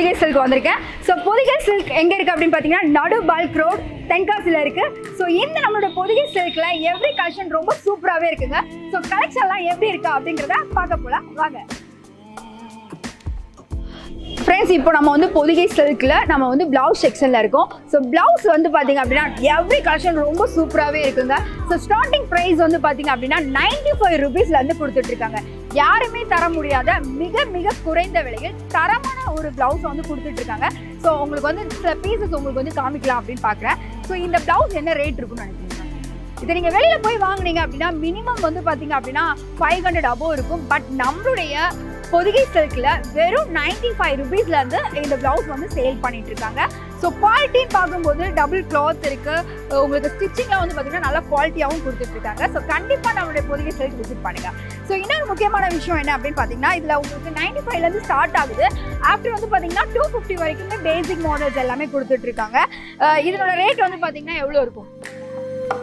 Pothigai silk வந்திருக்கேன். So Pothigai silk எங்கே இருக்குது அப்படின்னு பார்த்தீங்கன்னா நடு பல்க் ரோட் தென்காசியில் இருக்குது. ஸோ இந்த நம்மளோட பொதிகை சில்கில் எவ்ரி கலெக்ஷன் ரொம்ப சூப்பராகவே இருக்குங்க. ஸோ கலெக்ஷன்லாம் எப்படி இருக்கா அப்படிங்கிறத பார்க்க போகலாம் வாங்க. ஃப்ரெண்ட்ஸ், இப்போ நம்ம வந்து பொதிகை சில்கில் நம்ம வந்து பிளவுஸ் செக்ஷனில் இருக்கோம். ஸோ பிளவுஸ் வந்து பார்த்தீங்க அப்படின்னா எவ்ரி கலெக்ஷன் ரொம்ப சூப்பராகவே இருக்குங்க. ஸோ ஸ்டார்டிங் ப்ரைஸ் வந்து பார்த்தீங்க அப்படின்னா 95 ரூபீஸ்லேருந்து கொடுத்துட்ருக்காங்க. யாருமே தர முடியாத மிக மிக குறைந்த விலையில் தரமான ஒரு பிளவுஸ் வந்து கொடுத்துட்ருக்காங்க. ஸோ உங்களுக்கு வந்து சில பீசஸ் உங்களுக்கு வந்து காமிக்கலாம் அப்படின்னு பார்க்குறேன். ஸோ இந்த பிளவுஸ் என்ன ரேட் இருக்குன்னு நினைக்கிறீங்க? இதை நீங்கள் வெளியில் போய் வாங்கினீங்க அப்படின்னா மினிமம் வந்து பார்த்தீங்க அப்படின்னா 500 அபோவ் இருக்கும். பட் நம்மளுடைய பொதிகை சில்கில் வெறும் 95 ரூபீஸ்லேருந்து இந்த பிளவுஸ் வந்து சேல் பண்ணிட்டு இருக்காங்க. ஸோ குவாலிட்டின்னு பார்க்கும்போது டபுள் கிளாத் இருக்குது. உங்களுக்கு ஸ்டிச்சிங்லாம் வந்து பார்த்தீங்கன்னா நல்லா குவாலிட்டியாகவும் கொடுத்துட்ருக்காங்க. ஸோ கண்டிப்பாக நம்மளுடைய பொதிகை சில்க் விசிட் பண்ணுங்கள். ஸோ இன்னொரு முக்கியமான விஷயம் என்ன அப்படின்னு பார்த்தீங்கன்னா இதில் உங்களுக்கு 95லேருந்து ஸ்டார்ட் ஆகுது. ஆஃப்டர் வந்து பார்த்தீங்கன்னா 250 வரைக்குமே பேசிக் மாடல்ஸ் எல்லாமே கொடுத்துட்ருக்காங்க. இதனோட ரேட் வந்து பார்த்தீங்கன்னா எவ்வளோ இருக்கும்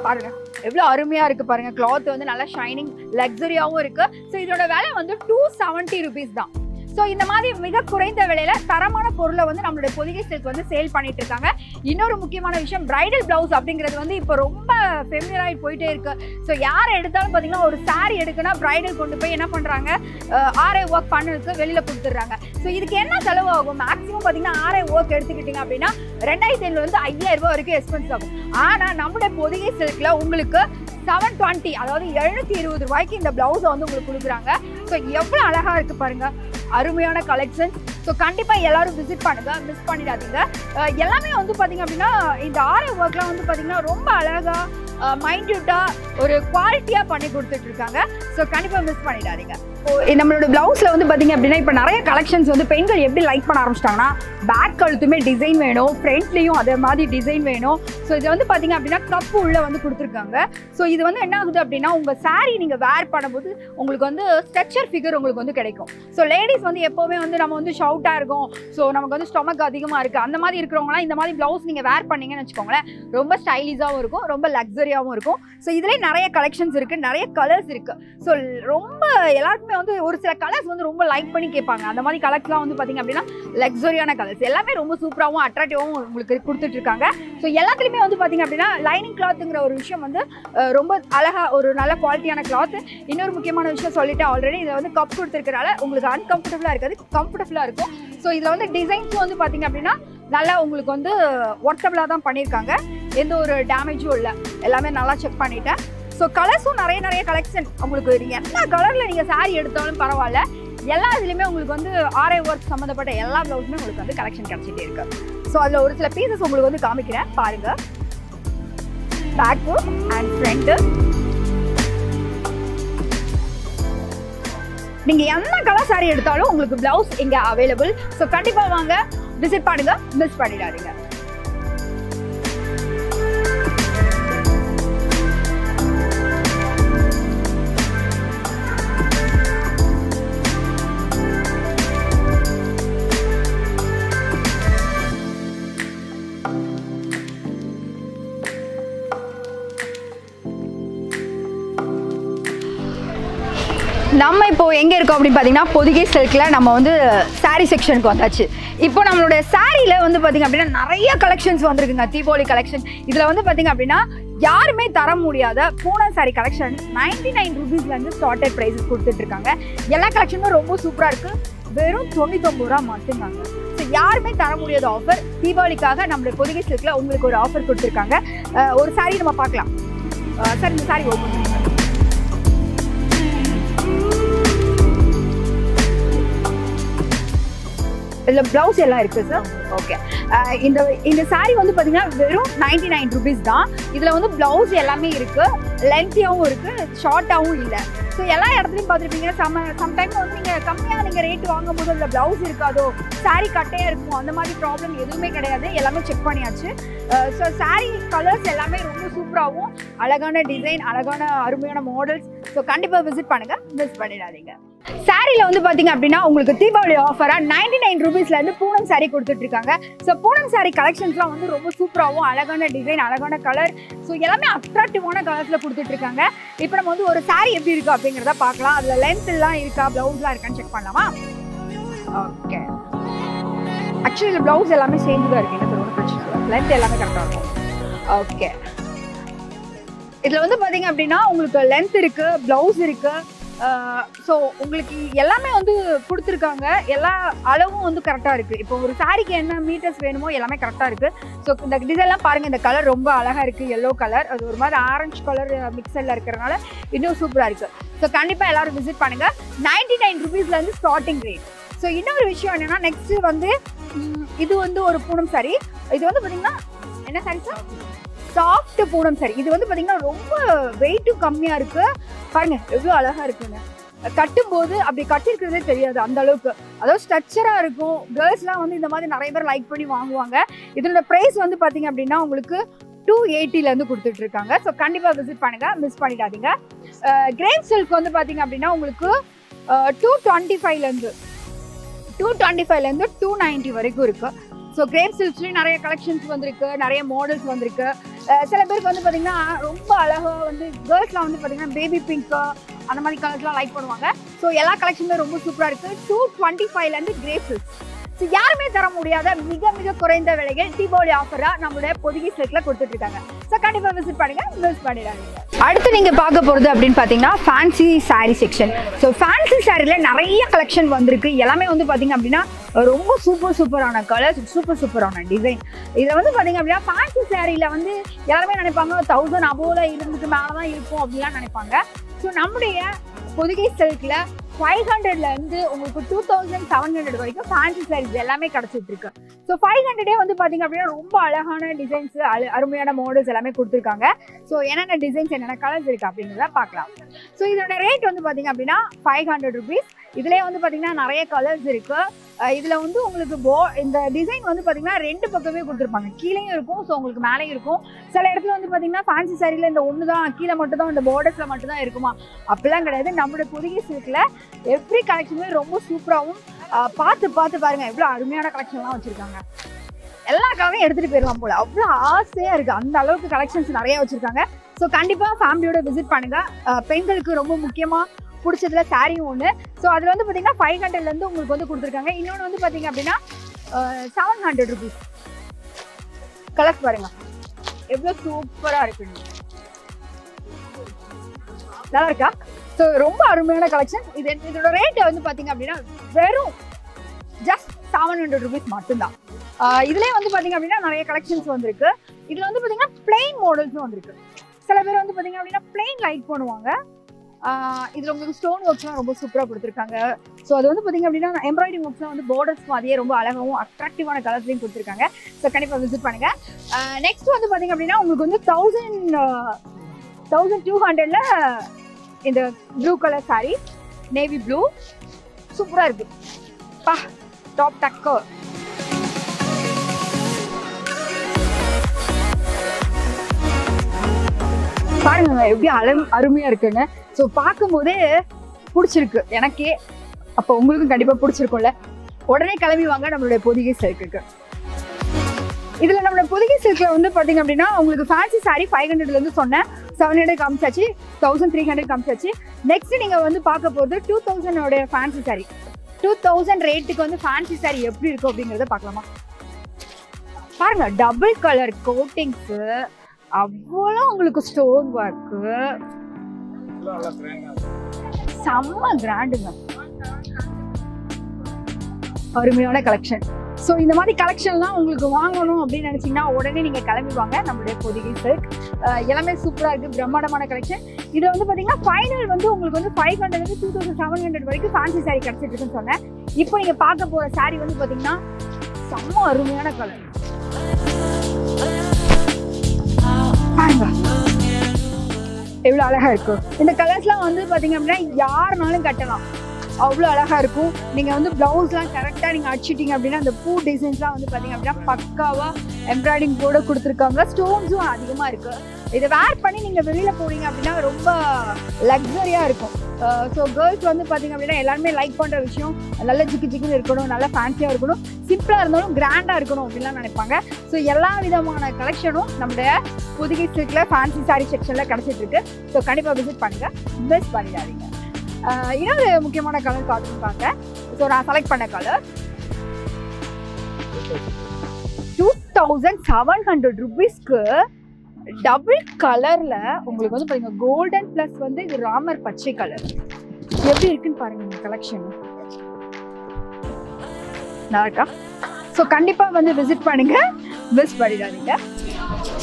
பாருங்க, எவ்வளோ அருமையாக இருக்குது பாருங்கள். கிளாத் வந்து நல்லா ஷைனிங் லக்ஸரியாகவும் இருக்குது. ஸோ இதோட விலை வந்து 270 ரூபீஸ் தான். ஸோ இந்த மாதிரி மிக குறைந்த விலையில தரமான பொருளை வந்து நம்மளுடைய பொதிகை சில்க் வந்து சேல் பண்ணிட்டு இருக்காங்க. இன்னொரு முக்கியமான விஷயம், பிரைடல் பிளவுஸ் அப்படிங்கிறது வந்து இப்போ ரொம்ப ஃபெமிலியர் ஆகிட்டு போயிட்டே இருக்கு. ஸோ யார் எடுத்தாலும் பார்த்தீங்கன்னா ஒரு சாரி எடுக்குன்னா பிரைடல் கொண்டு போய் என்ன பண்ணுறாங்க, ஆர்ஐ ஒர்க் பண்ணதுக்கு வெளியில் கொடுத்துட்றாங்க. ஸோ இதுக்கு என்ன செலவு ஆகும்? மேக்ஸிமம் பார்த்தீங்கன்னா ஆர்ஐ ஒர்க் எடுத்துக்கிட்டிங்க அப்படின்னா 2500 5000 ரூபாய் வரைக்கும் எக்ஸ்பென்ஸ் ஆகும். ஆனால் நம்மளுடைய பொதிகை சில்கில் உங்களுக்கு 720 அதாவது 720 ரூபாய்க்கு இந்த பிளவுஸை வந்து உங்களுக்கு கொடுக்குறாங்க. ஸோ எவ்வளோ அழகாக இருக்குது பாருங்கள், அருமையான கலெக்ஷன். ஸோ கண்டிப்பாக எல்லாரும் விசிட் பண்ணுங்க, மிஸ் பண்ணிடாதீங்க. எல்லாமே வந்து பார்த்தீங்க அப்படின்னா இந்த ஆர்ஐ ஒர்க்லாம் வந்து பார்த்தீங்கன்னா ரொம்ப அழகாக மைன்யூட்டாக ஒரு குவாலிட்டியாக பண்ணி கொடுத்துட்ருக்காங்க. ஸோ கண்டிப்பாக மிஸ் பண்ணிடாதீங்க. நம்மளோட பிளவுஸில் வந்து பார்த்தீங்க அப்படின்னா இப்போ நிறைய கலெக்ஷன்ஸ் வந்து பெண்கள் எப்படி லைக் பண்ண ஆரம்பிச்சிட்டாங்கன்னா பேக் கழுத்துமே டிசைன் வேணும், ஃப்ரண்ட்லேயும் அதே மாதிரி டிசைன் வேணும். ஸோ இது வந்து பார்த்தீங்க அப்படின்னா கப்பு உள்ளே வந்து கொடுத்துருக்காங்க. ஸோ இது வந்து என்ன ஆகுது அப்படின்னா உங்கள் சாரீ நீங்கள் வேர் பண்ணும்போது உங்களுக்கு வந்து ஸ்ட்ரக்சர் ஃபிகர் உங்களுக்கு வந்து கிடைக்கும். ஸோ லேடிஸ் வந்து எப்போவுமே வந்து நம்ம வந்து ஷவுட்டாக இருக்கும், ஸோ நமக்கு வந்து ஸ்டொமக் அதிகமாக இருக்குது, அந்த மாதிரி இருக்கிறவங்களாம் இந்த மாதிரி பிளவுஸ் நீங்கள் வேர் பண்ணீங்கன்னு வச்சுக்கோங்களேன், ரொம்ப ஸ்டைலிஷாகவும் இருக்கும், ரொம்ப லக்ஸரியாகவும் இருக்கும். ஸோ இதுலேயே நிறைய கலெக்ஷன்ஸ் இருக்குது, நிறைய கலர்ஸ் இருக்குது. ஸோ ரொம்ப எல்லாருக்குமே வந்து ஒரு சில கலர்ஸ் வந்து ரொம்ப லைக் பண்ணி கேட்பாங்க. அந்த மாதிரி கலர்ஸ்லாம் வந்து பார்த்தீங்க அப்படின்னா லக்ஸரியான கலர்ஸ் எல்லாமே ரொம்ப சூப்பராகவும் அட்ராக்டிவாகவும் உங்களுக்கு கொடுத்துட்ருக்காங்க. ஸோ எல்லாத்துலேயுமே வந்து பார்த்தீங்க அப்படின்னா லைனிங் கிளாத்துங்கிற ஒரு விஷயம் வந்து ரொம்ப அழகாக ஒரு நல்ல குவாலிட்டியான கிளாத். இன்னொரு முக்கியமான விஷயம் சொல்லிட்டேன் ஆல்ரெடி, இதில் வந்து கப் கொடுத்துருக்கனால உங்களுக்கு அன்கம்ஃபர்டபுளாக இருக்காது, கம்ஃபர்டபுளாக இருக்கும். ஸோ இதில் வந்து டிசைன்ஸும் வந்து பார்த்தீங்க அப்படின்னா நல்லா உங்களுக்கு வந்து ஒர்த்தபுளாக தான் பண்ணியிருக்காங்க, எந்த ஒரு டேமேஜும் இல்லை, எல்லாமே நல்லா செக் பண்ணிட்டேன். ஸோ கலர்ஸும் நிறைய கலெக்ஷன் உங்களுக்கு என்ன கலரில் நீங்கள் சாரீ எடுத்தாலும் பரவாயில்ல, எல்லா இதுலேயுமே உங்களுக்கு வந்து ஆர்ஐ ஒர்க் சம்மந்தப்பட்ட எல்லா ப்ளவுஸுமே உங்களுக்கு வந்து கலெக்ஷன் கிடச்சிட்டே இருக்கு. ஸோ அதில் ஒரு சில பீசஸ் உங்களுக்கு வந்து காமிக்கிறேன் பாருங்கள். பேக்கு அண்ட் ஃப்ரண்ட்டு நீங்கள் என்ன கலர் சாரீ எடுத்தாலும் உங்களுக்கு பிளவுஸ் இங்கே அவைலபிள். ஸோ கண்டிப்பாக வாங்க, விசிட் பண்ணுங்க, மிஸ் பண்ணிடாதீங்க. நம்ம இப்போ எங்கே இருக்கோம் அப்படின்னு பார்த்தீங்கன்னா பொதிகை சில்கில் நம்ம வந்து சாரீ செக்ஷனுக்கு வந்தாச்சு. இப்போ நம்மளுடைய சாரியில் வந்து பார்த்தீங்க அப்படின்னா நிறைய கலெக்ஷன்ஸ் வந்திருக்குங்க, தீபாவளி கலெக்ஷன். இதில் வந்து பார்த்தீங்க அப்படின்னா யாருமே தர முடியாத பூனம் சாரீ கலெக்ஷன் 99 ரூபீஸ்லேருந்து ஸ்டார்டட் ப்ரைஸஸ் கொடுத்துட்ருக்காங்க. எல்லா கலெக்ஷனுமே ரொம்ப சூப்பராக இருக்குது, வெறும் 99 ரூபா மட்டும்தாங்க. ஸோ யாருமே தர முடியாத ஆஃபர் தீபாவளிக்காக நம்மளுடைய பொதிகை சில்கில் உங்களுக்கு ஒரு ஆஃபர் கொடுத்துருக்காங்க. ஒரு சாரீ நம்ம பார்க்கலாம் சார். இந்த சாரீ ஓப்பன் பண்ணுங்க. இதில் ப்ளவுஸ் எல்லாம் இருக்குது சார். ஓகே, இந்த சாரீ வந்து பார்த்தீங்கன்னா வெறும் 99 ரூபீஸ் தான். இதில் வந்து ப்ளவுஸ் எல்லாமே இருக்குது, லென்த்தியாகவும் இருக்குது, ஷார்ட்டாகவும் இல்லை. ஸோ எல்லா இடத்துலையும் பார்த்துருப்பீங்க, சம்டைம் வந்து நீங்கள் கம்மியாக நீங்கள் ரேட் வாங்கும்போது அதில் ப்ளவுஸ் இருக்காதோ, சாரீ கட்டையாக இருக்கும், அந்த மாதிரி ப்ராப்ளம் எதுவுமே கிடையாது, எல்லாமே செக் பண்ணியாச்சு. ஸோ சாரீ கலர்ஸ் எல்லாமே ரொம்ப சூப்பராகவும் அழகான டிசைன், அழகான அருமையான மாடல்ஸ். ஸோ கண்டிப்பாக விசிட் பண்ணுங்கள், மிஸ் பண்ணிடாதீங்க. சாரியில் வந்து பார்த்தீங்க அப்படின்னா உங்களுக்கு தீபாவளி ஆஃபராக 99 ரூபீஸ்லேருந்து பூனம் சாரீ கொடுத்துட்ருக்காங்க. ஸோ பூனம் சாரீ கலெக்ஷன்ஸ்லாம் வந்து ரொம்ப சூப்பராகவும் அழகான டிசைன், அழகான கலர், ஸோ எல்லாமே அட்ராக்டிவான கலர்ஸில் கொடுத்துட்ருக்காங்க. இப்போ நம்ம வந்து ஒரு சாரீ எப்படி இருக்குது அப்படிங்கிறத பார்க்கலாம். அதில் லென்த் எல்லாம் இருக்கா, ப்ளவுஸ்லாம் இருக்கான்னு செக் பண்ணலாமா? ஓகே, ஆக்சுவலி இந்த ப்ளவுஸ் எல்லாமே சேர்ந்து தான் இருக்குது, என்ன ஒன்றும் பிரச்சனை இல்லை, லென்த் எல்லாமே கரெக்டாக இருக்கும். ஓகே, இதில் வந்து பார்த்தீங்க அப்படின்னா உங்களுக்கு லென்த் இருக்குது, ப்ளவுஸ் இருக்குது. ஸோ உங்களுக்கு எல்லாமே வந்து கொடுத்துருக்காங்க, எல்லா அளவும் வந்து கரெக்டாக இருக்குது. இப்போ ஒரு சாரிக்கு என்ன மீட்டர்ஸ் வேணுமோ எல்லாமே கரெக்டாக இருக்குது. ஸோ இந்த டிசைன்லாம் பாருங்கள், இந்த கலர் ரொம்ப அழகாக இருக்குது, எல்லோ கலர், அது ஒரு மாதிரி ஆரஞ்சு கலர் மிக்சரில் இருக்கிறனால இன்னும் சூப்பராக இருக்குது. ஸோ கண்டிப்பாக எல்லோரும் விசிட் பண்ணுங்கள். 99 rupeesலேருந்து ஸ்டார்டிங் ரேட். ஸோ இன்னொரு விஷயம் என்னென்னா, நெக்ஸ்ட்டு வந்து இது வந்து ஒரு பூனம் சாரி. இது வந்து பார்த்திங்கன்னா என்ன sorry sir? Soft Poonam sorry. இது வந்து பார்த்தீங்கன்னா ரொம்ப வெயிட்டும் கம்மியாக இருக்குது. பாருங்கள் எவ்வளோ அழகாக இருக்குங்க. கட்டும்போது அப்படி கட்டிருக்கிறதே தெரியாது அந்த அளவுக்கு, அதாவது ஸ்ட்ரக்சராக இருக்கும். கேர்ள்ஸ்லாம் வந்து இந்த மாதிரி நிறைய பேர் லைக் பண்ணி வாங்குவாங்க. இதோட ப்ரைஸ் வந்து பார்த்தீங்க அப்படின்னா உங்களுக்கு 280லேருந்து கொடுத்துட்ருக்காங்க. ஸோ கண்டிப்பாக விசிட் பண்ணுங்கள், மிஸ் பண்ணிடாதீங்க. கிரேப் சில்க் வந்து பார்த்தீங்க அப்படின்னா உங்களுக்கு 225லேருந்து 290 வரைக்கும் இருக்குது. ஸோ கிரேப் சில்க்ஸ்லேயும் நிறைய கலெக்ஷன்ஸ் வந்திருக்கு, நிறைய மாடல்ஸ் வந்திருக்கு. சில பேருக்கு வந்து பார்த்திங்கன்னா ரொம்ப அழகாக வந்து கேர்ள்ஸ்லாம் வந்து பார்த்திங்கன்னா பேபி பிங்க்கு அந்த மாதிரி கலர்ஸ்லாம் லைக் பண்ணுவாங்க. ஸோ எல்லா கலெக்ஷனுமே ரொம்ப சூப்பராக இருக்குது. 225லேருந்து கிரேப் சில்க்ஸ். ஸோ யாருமே தர முடியாத மிக மிக குறைந்த விலைகள் தீபாவளி ஆஃபராக நம்மளுடைய பொதிகை சில்கில் கொடுத்துட்ருக்காங்க. ஸோ கண்டிப்பாக விசிட் பண்ணுங்கள், மிஸ் பண்ணிடாதீங்க. அடுத்து நீங்கள் பார்க்க போகிறது அப்படின்னு பார்த்தீங்கன்னா fancy sari section. So fancy சாரியில் நிறைய கலெக்ஷன் வந்திருக்கு. எல்லாமே வந்து பார்த்திங்க அப்படின்னா ரொம்ப சூப்பரான கலர்ஸ், சூப்பரான டிசைன். இதில் வந்து பார்த்திங்க அப்படின்னா ஃபேன்சி சாரியில் வந்து எல்லாருமே நினைப்பாங்க 1000 above இருந்துக்கு மேலே தான் இருக்கும் அப்படின்லாம் நினைப்பாங்க. ஸோ நம்முடைய பொதிகை சில்கில் 500லேருந்து உங்களுக்கு 2700 வரைக்கும் ஃபேன்சி சாரீஸ் எல்லாமே கிடச்சிட்டு இருக்கு. ஸோ 500 வந்து பார்த்தீங்க அப்படின்னா ரொம்ப அழகான டிசைன்ஸ், அருமையான மாடல்ஸ் எல்லாமே கொடுத்துருக்காங்க. ஸோ என்னென்ன டிசைன்ஸ் என்னென்ன கலர்ஸ் இருக்குது அப்படிங்கிறத பார்க்கலாம். ஸோ இதோட ரேட் வந்து பார்த்தீங்க அப்படின்னா 500 rupees. இதுலேயே வந்து பார்த்தீங்கன்னா நிறைய கலர்ஸ் இருக்குது. இதில் வந்து உங்களுக்கு இந்த டிசைன் வந்து பார்த்தீங்கன்னா 2 பக்கமே கொடுத்துருப்பாங்க, கீழேயும் இருக்கும், ஸோ உங்களுக்கு மேலேயும் இருக்கும். சில இடத்துல வந்து பார்த்தீங்கன்னா ஃபேன்சி சாரியில் இந்த ஒன்று தான் கீழே மட்டும் தான், இந்த பார்டர்ஸில் மட்டும் தான் இருக்குமா, அப்படிலாம் கிடையாது. நம்மளோட பொதிகை சில்கில் எவ்ரி கலெக்ஷனுமே ரொம்ப சூப்பராகவும் பார்த்து பாருங்கள் எவ்வளோ அருமையான கலெக்ஷன்லாம் வச்சுருக்காங்க. எல்லா கலரையும் எடுத்துகிட்டு போயிடலாம் போல், அவ்வளோ ஆசையாக இருக்குது, அந்த அளவுக்கு கலெக்ஷன்ஸ் நிறைய வச்சுருக்காங்க. ஸோ கண்டிப்பாக ஃபேமிலியோட விசிட் பண்ணுங்கள். பெண்களுக்கு ரொம்ப முக்கியமாக பிடிச்சதுல சாரியும் ஒன்று. ஸோ அதில் வந்து பார்த்தீங்கன்னா 500லேருந்து உங்களுக்கு வந்து கொடுத்துருக்காங்க. இன்னொன்று வந்து பார்த்தீங்க அப்படின்னா 700 rupees. கலர்ஸ் பாருங்கள் எவ்வளோ சூப்பராக இருக்குன்னு, நல்லா இருக்கா? ஸோ ரொம்ப அருமையான கலெக்ஷன். இதோட ரேட்டு வந்து பார்த்தீங்க அப்படின்னா வெறும் ஜஸ்ட் 700 rupees மட்டும்தான். இதுலேயே வந்து பார்த்தீங்க அப்படின்னா நிறைய கலெக்ஷன்ஸ் வந்திருக்கு. இதில் வந்து பார்த்தீங்கன்னா பிளெயின் மாடல்ஸும் வந்திருக்கு. சில பேர் வந்து பார்த்தீங்க அப்படின்னா பிளெயின் லைக் பண்ணுவாங்க. இதில் உங்களுக்கு ஸ்டோன் ஒர்க்ஸ்லாம் ரொம்ப சூப்பராக கொடுத்துருக்காங்க. ஸோ அது வந்து பார்த்திங்க அப்படின்னா எம்ப்ராய்டிங் ஒர்க்ஸ்லாம் வந்து பார்டர்ஸ் மாதிரியே ரொம்ப அழகாகவும் அட்ராக்டிவான கலர்ஸ்லையும் கொடுத்துருக்காங்க. ஸோ கண்டிப்பாக விசிட் பண்ணுங்கள். நெக்ஸ்ட் வந்து பார்த்திங்க அப்படின்னா உங்களுக்கு வந்து 1200ல் இந்த blue colour sari, navy blue, சூப்பராக இருக்குது. டாப் டக்கர். பாருங்க எப்படி அருமையாக இருக்குங்க. ஸோ பார்க்கும்போதே பிடிச்சிருக்கு எனக்கே, அப்போ உங்களுக்கும் கண்டிப்பாக பிடிச்சிருக்கும்ல. உடனே கிளம்பி வாங்க நம்மளுடைய பொதிகை சில்க்குக்கு. இதில் நம்மளோட பொதிகை சில்கில் வந்து பார்த்தீங்க அப்படின்னா உங்களுக்கு ஃபேன்சி சாரீ 500லேருந்து சொன்னேன், 700 காமிச்சாச்சு, 1300 காமிச்சாச்சு. நெக்ஸ்ட் நீங்கள் வந்து பார்க்க போகிறது 2000 ஃபேன்சி சாரீ. 2000 ரேட்டுக்கு வந்து ஃபேன்சி சாரீ எப்படி இருக்கும் அப்படிங்கிறத பார்க்கலாமா? பாருங்க, டபுள் கலர் கோட்டிங்ஸு, அவ்வளோ உங்களுக்கு ஸ்டோன் ஒர்க்கு, செம்ம கிராண்டுங்க, அருமையான கலெக்ஷன். ஸோ இந்த மாதிரி கலெக்ஷன்லாம் உங்களுக்கு வாங்கணும் அப்படின்னு நினச்சிங்கன்னா உடனே நீங்கள் கிளம்பிவாங்க நம்மளுடைய பொதிகை சில்க். எல்லாமே சூப்பராக இருக்குது, பிரம்மாண்டமான கலெக்ஷன். இதில் வந்து பார்த்தீங்கன்னா ஃபைனல் வந்து உங்களுக்கு வந்து 500லேருந்து 2700 வரைக்கும் ஃபேன்சி சாரீ கிடச்சிட்டு இருக்குன்னு சொன்னேன். இப்போ நீங்கள் பார்க்க போகிற சாரீ வந்து பார்த்தீங்கன்னா செம்ம அருமையான கலர். எவ்வளோ அழகாக இருக்கும். இந்த கலர்ஸ்லாம் வந்து பார்த்தீங்க அப்படின்னா யாருனாலும் கட்டலாம், அவ்வளோ அழகாக இருக்கும். நீங்கள் வந்து ப்ளவுஸ்லாம் கரெக்டாக நீங்கள் அடிச்சிட்டிங்க அப்படின்னா அந்த பூ டிசைன்ஸ்லாம் வந்து பார்த்தீங்க அப்படின்னா பக்காவாக எம்ப்ராய்டிங் கூட கொடுத்துருக்காங்க. ஸ்டோன்ஸும் அதிகமாக இருக்குது. இதை வேர் பண்ணி நீங்கள் வெளியில் போனீங்க அப்படின்னா ரொம்ப லக்ஸரியாக இருக்கும். ஸோ கேர்ள்ஸ் வந்து பார்த்தீங்க அப்படின்னா எல்லாருமே லைக் பண்ணுற விஷயம் நல்ல ஜிக்குன்னு இருக்கணும், நல்ல ஃபேன்சியாக இருக்கணும், சிம்பிளாக இருந்தாலும் கிராண்டாக இருக்கணும் அப்படின்லாம் நினைப்பாங்க. ஸோ எல்லா விதமான கலெக்ஷனும் நம்முடைய பொதிகை சில்கில் ஃபேன்சி சாரீ செக்ஷனில் கிடச்சிட்ருக்கு. ஸோ கண்டிப்பாக விசிட் பண்ணுங்கள், மிஸ் பண்ணிடாதீங்க. இன்னொரு முக்கியமான கலர் பார்த்துன்னு பார்த்தேன். ஸோ நான் செலக்ட் பண்ண கலர் 2700 rupeesக்கு டபுள் கலர்ல உங்களுக்கு வந்து பாருங்க கோல்டன் பிளஸ் வந்து இது ராமர் பச்சை கலர் எப்படி இருக்குன்னு பாருங்க இந்த கலெக்ஷன் நல்லா இருக்கா? ஸோ கண்டிப்பா வந்து விசிட் பண்ணுங்க, மிஸ் பண்ணிடாதீங்க.